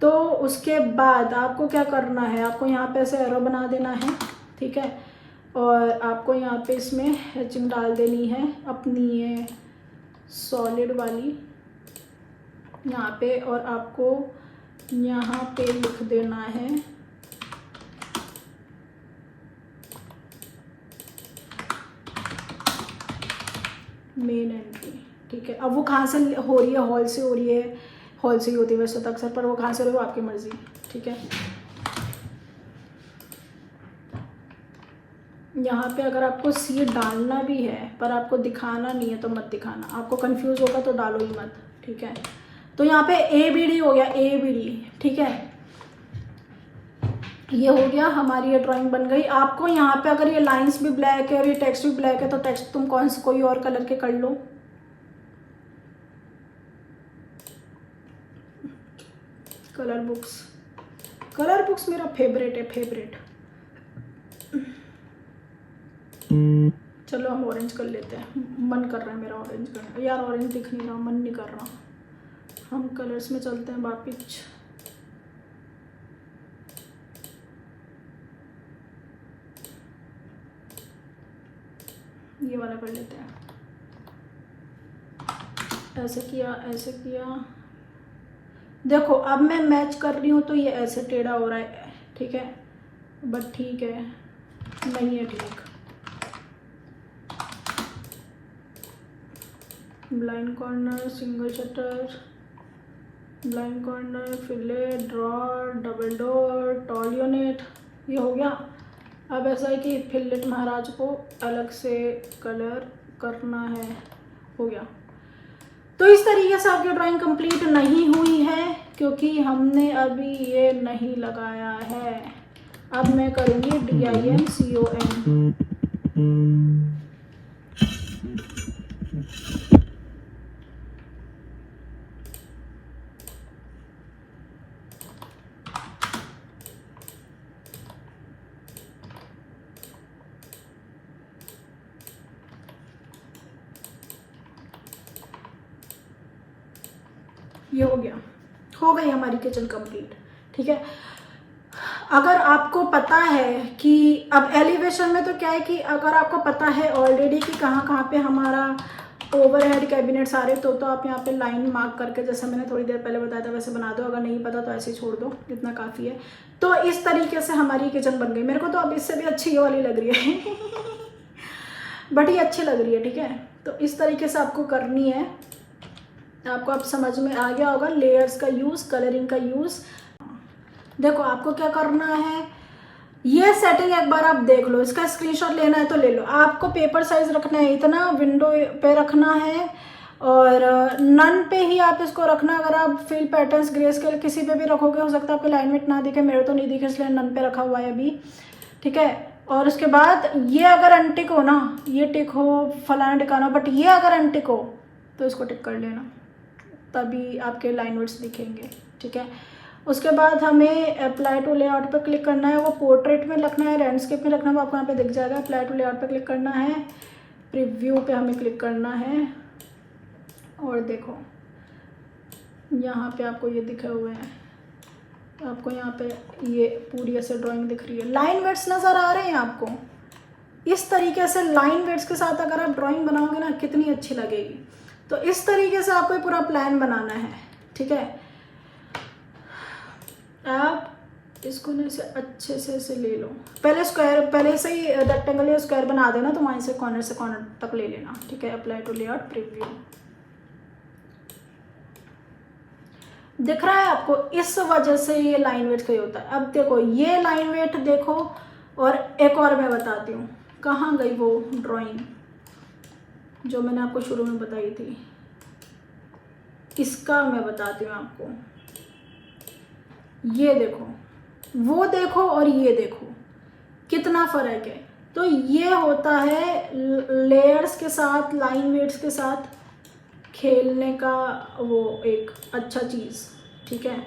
तो उसके बाद आपको क्या करना है, आपको यहाँ पे ऐसे एरो बना देना है, ठीक है। और आपको यहाँ पे इसमें हैचिंग डाल देनी है अपनी ये सॉलिड वाली यहाँ पे, और आपको यहाँ पे लिख देना है मेन एंट्री, ठीक है। अब वो कहाँ से हो रही है, हॉल से हो रही है, हॉल से ही होती है वैसे तो अक्सर, पर वो कहाँ से हो रही है वो आपकी मर्जी, ठीक है। यहाँ पे अगर आपको C डालना भी है पर आपको दिखाना नहीं है तो मत दिखाना, आपको कंफ्यूज होगा तो डालो ही मत, ठीक है। तो यहाँ पे ABD हो गया, ABD, ठीक है, ये हो गया, हमारी ये ड्राइंग बन गई। आपको यहाँ पे अगर ये लाइंस भी ब्लैक है और ये टेक्स्ट भी ब्लैक है तो टेक्स्ट तुम कोई और कलर के कर लो। कलर बुक्स मेरा फेवरेट है, फेवरेट। चलो हम ऑरेंज कर लेते हैं, मन कर रहा है मेरा ऑरेंज करना, यार ऑरेंज दिख नहीं रहा, मन नहीं कर रहा। हम कलर्स में चलते हैं वापिस। ये वाला कर लेते हैं, ऐसे किया, ऐसे किया। देखो अब मैं मैच कर रही हूँ तो ये ऐसे टेढ़ा हो रहा है, ठीक है, बट ठीक है, नहीं है ठीक। Blind corner, single shutter, blind corner, fillet, drawer, double door, tall unit, ये हो गया। अब ऐसा है कि फिलेट महाराज को अलग से कलर करना है, हो गया। तो इस तरीके से आपकी ड्राइंग कंप्लीट नहीं हुई है क्योंकि हमने अभी ये नहीं लगाया है। अब मैं करूँगी DIMCON। ये हो गया, हो गई हमारी किचन कंप्लीट, ठीक है। अगर आपको पता है कि अब एलिवेशन में तो क्या है कि अगर आपको पता है ऑलरेडी कि कहाँ कहाँ पे हमारा ओवरहेड कैबिनेट सारे, तो आप यहाँ पे लाइन मार्क करके, जैसे मैंने थोड़ी देर पहले बताया था वैसे बना दो। अगर नहीं पता तो ऐसे ही छोड़ दो, इतना काफ़ी है। तो इस तरीके से हमारी किचन बन गई। मेरे को तो अब इससे भी अच्छी ये वाली लग रही है बट ये अच्छी लग रही है, ठीक है। तो इस तरीके से आपको करनी है। आपको अब समझ में आ गया होगा लेयर्स का यूज़, कलरिंग का यूज़। देखो आपको क्या करना है, ये सेटिंग एक बार आप देख लो, इसका स्क्रीनशॉट लेना है तो ले लो। आपको पेपर साइज रखना है इतना, विंडो पे रखना है और नन पे ही आप इसको रखना। अगर आप फिल पैटर्न्स ग्रे स्केल किसी पे भी रखोगे हो सकता है आपके लाइनमेट ना दिखे, मेरे तो नहीं दिखे इसलिए नन पे रखा हुआ है अभी, ठीक है। और उसके बाद ये अगर अनटिक हो ना, ये टिक हो फलाना टिकाना, बट ये अगर अनटिक हो तो इसको टिक कर लेना, तभी आपके लाइनमेट्स दिखेंगे, ठीक है। उसके बाद हमें अप्लाई टू लेआउट पर क्लिक करना है। वो पोर्ट्रेट में रखना है, लैंडस्केप में रखना है, वो आपको यहाँ पे दिख जाएगा। अप्लाई टू लेआउट पर क्लिक करना है, प्रीव्यू पे हमें क्लिक करना है और देखो यहाँ पे आपको ये दिखे हुए हैं, आपको यहाँ पे ये पूरी ऐसे ड्राइंग दिख रही है। लाइन वेट्स नज़र आ रहे हैं आपको। इस तरीके से लाइन वेट्स के साथ अगर आप ड्राइंग बनाओगे ना कितनी अच्छी लगेगी। तो इस तरीके से आपको पूरा प्लान बनाना है, ठीक है। आप इसको ना से अच्छे से ले लो, पहले से ही रेक्टेंगल या स्क्वायर बना देना, तो वहीं से कॉर्नर तक ले लेना, ठीक है। अप्लाई टू लेआउट प्रीव्यू, दिख रहा है आपको, इस वजह से ये लाइन वेट सही होता है। अब देखो ये लाइन वेट देखो, और एक और मैं बताती हूँ, कहाँ गई वो ड्राइंग जो मैंने आपको शुरू में बताई थी, इसका मैं बताती हूँ आपको। ये देखो, वो देखो और ये देखो, कितना फ़र्क है। तो ये होता है लेयर्स के साथ, लाइन वेट्स के साथ खेलने का वो एक अच्छा चीज़, ठीक है।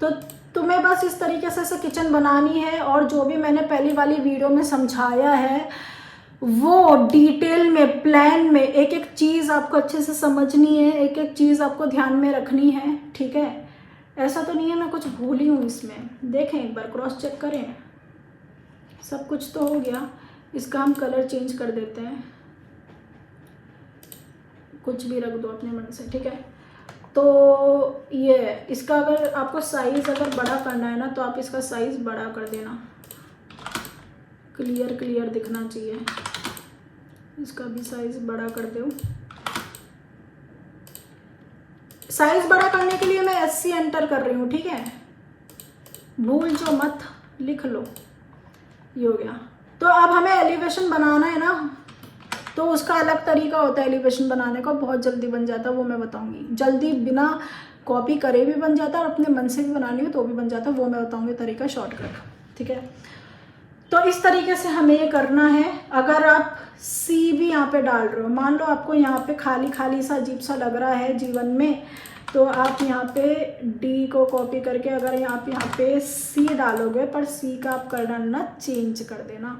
तो तुम्हें बस इस तरीके से किचन बनानी है, और जो भी मैंने पहली वाली वीडियो में समझाया है वो डिटेल में, प्लान में, एक एक चीज़ आपको अच्छे से समझनी है, एक एक चीज़ आपको ध्यान में रखनी है, ठीक है। ऐसा तो नहीं है मैं कुछ भूली हूँ इसमें, देखें एक बार, क्रॉस चेक करें, सब कुछ तो हो गया। इसका हम कलर चेंज कर देते हैं, कुछ भी रख दो अपने मन से, ठीक है। तो ये इसका अगर आपको साइज़ अगर बड़ा करना है ना, तो आप इसका साइज़ बड़ा कर देना, क्लियर दिखना चाहिए। इसका भी साइज़ बड़ा कर दो। साइज बड़ा करने के लिए मैं SC एंटर कर रही हूँ, ठीक है, भूल जो मत, लिख लो। ये हो गया। तो अब हमें एलिवेशन बनाना है ना, तो उसका अलग तरीका होता है एलिवेशन बनाने का, बहुत जल्दी बन जाता है, वो मैं बताऊंगी। जल्दी बिना कॉपी करे भी बन जाता है, और अपने मन से भी बनानी हो तो भी बन जाता है, वो मैं बताऊंगी तरीका, शॉर्टकट, ठीक है। तो इस तरीके से हमें ये करना है। अगर आप C भी यहाँ पे डाल रहे हो, मान लो आपको यहाँ पे खाली सा अजीब सा लग रहा है जीवन में, तो आप यहाँ पे D को कॉपी करके अगर आप यहाँ पे C डालोगे, पर C का आप करना ना चेंज कर देना,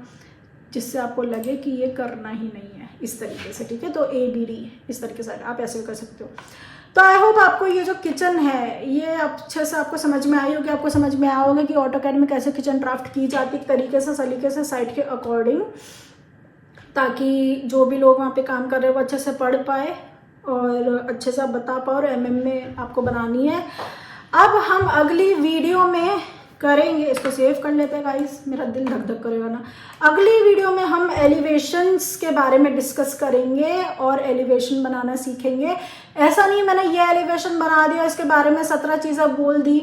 जिससे आपको लगे कि ये करना ही नहीं है, इस तरीके से, ठीक है। तो ABD इस तरीके से आप ऐसे कर सकते हो। तो आई होप आपको ये जो किचन है ये अच्छे से आपको समझ में आई होगी, आपको समझ में आया होगा कि ऑटोकैड में कैसे किचन ड्राफ्ट की जाती है, तरीके से, सलीके से, साइट के अकॉर्डिंग, ताकि जो भी लोग वहाँ पे काम कर रहे हैं वो अच्छे से पढ़ पाए और अच्छे से आप बता पाओ, और MM में आपको बनानी है। अब हम अगली वीडियो में करेंगे, इसको सेव कर लेते हैं गाइस, मेरा दिल धक धक करेगा ना। अगली वीडियो में हम एलिवेशंस के बारे में डिस्कस करेंगे और एलिवेशन बनाना सीखेंगे। ऐसा नहीं मैंने ये एलिवेशन बना दिया, इसके बारे में 17 चीज़ें बोल दी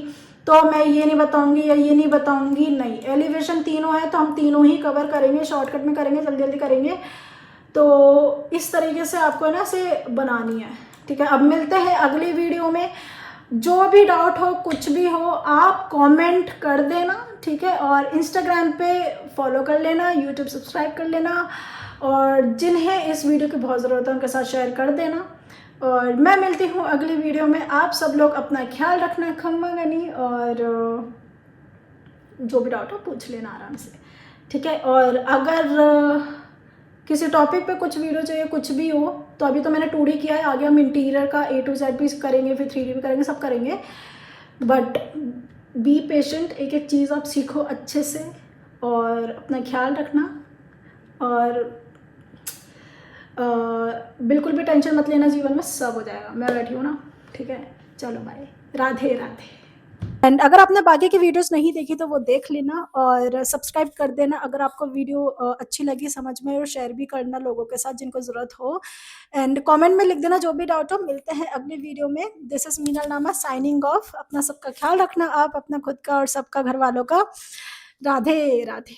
तो मैं ये नहीं बताऊंगी या ये नहीं बताऊंगी, नहीं। एलिवेशन तीनों है तो हम तीनों ही कवर करेंगे, शॉर्टकट में करेंगे, जल्दी जल्दी करेंगे। तो इस तरीके से आपको ना से बनानी है, ठीक है। अब मिलते हैं अगली वीडियो में। जो भी डाउट हो, कुछ भी हो, आप कमेंट कर देना, ठीक है। और इंस्टाग्राम पे फॉलो कर लेना, यूट्यूब सब्सक्राइब कर लेना, और जिन्हें इस वीडियो की बहुत ज़रूरत है उनके साथ शेयर कर देना। और मैं मिलती हूँ अगली वीडियो में। आप सब लोग अपना ख्याल रखना, खम्मा गनी, और जो भी डाउट हो पूछ लेना आराम से, ठीक है। और अगर किसी टॉपिक पे कुछ वीडियो चाहिए, कुछ भी हो, तो अभी तो मैंने 2D किया है, आगे हम इंटीरियर का A to Z भी करेंगे, फिर 3D भी करेंगे, सब करेंगे। बट बी पेशेंट, एक एक चीज़ आप सीखो अच्छे से, और अपना ख्याल रखना, और बिल्कुल भी टेंशन मत लेना, जीवन में सब हो जाएगा। मैं बैठी हूँ ना, ठीक है। चलो बाय, राधे राधे। एंड अगर आपने बाकी की वीडियोस नहीं देखी तो वो देख लेना, और सब्सक्राइब कर देना अगर आपको वीडियो अच्छी लगी, समझ में, और शेयर भी करना लोगों के साथ जिनको ज़रूरत हो। एंड कमेंट में लिख देना जो भी डाउट हो। मिलते हैं अगली वीडियो में। दिस इज़ मीनल नामा साइनिंग ऑफ। अपना सबका ख्याल रखना, आप अपना खुद का और सबका घर वालों का। राधे राधे।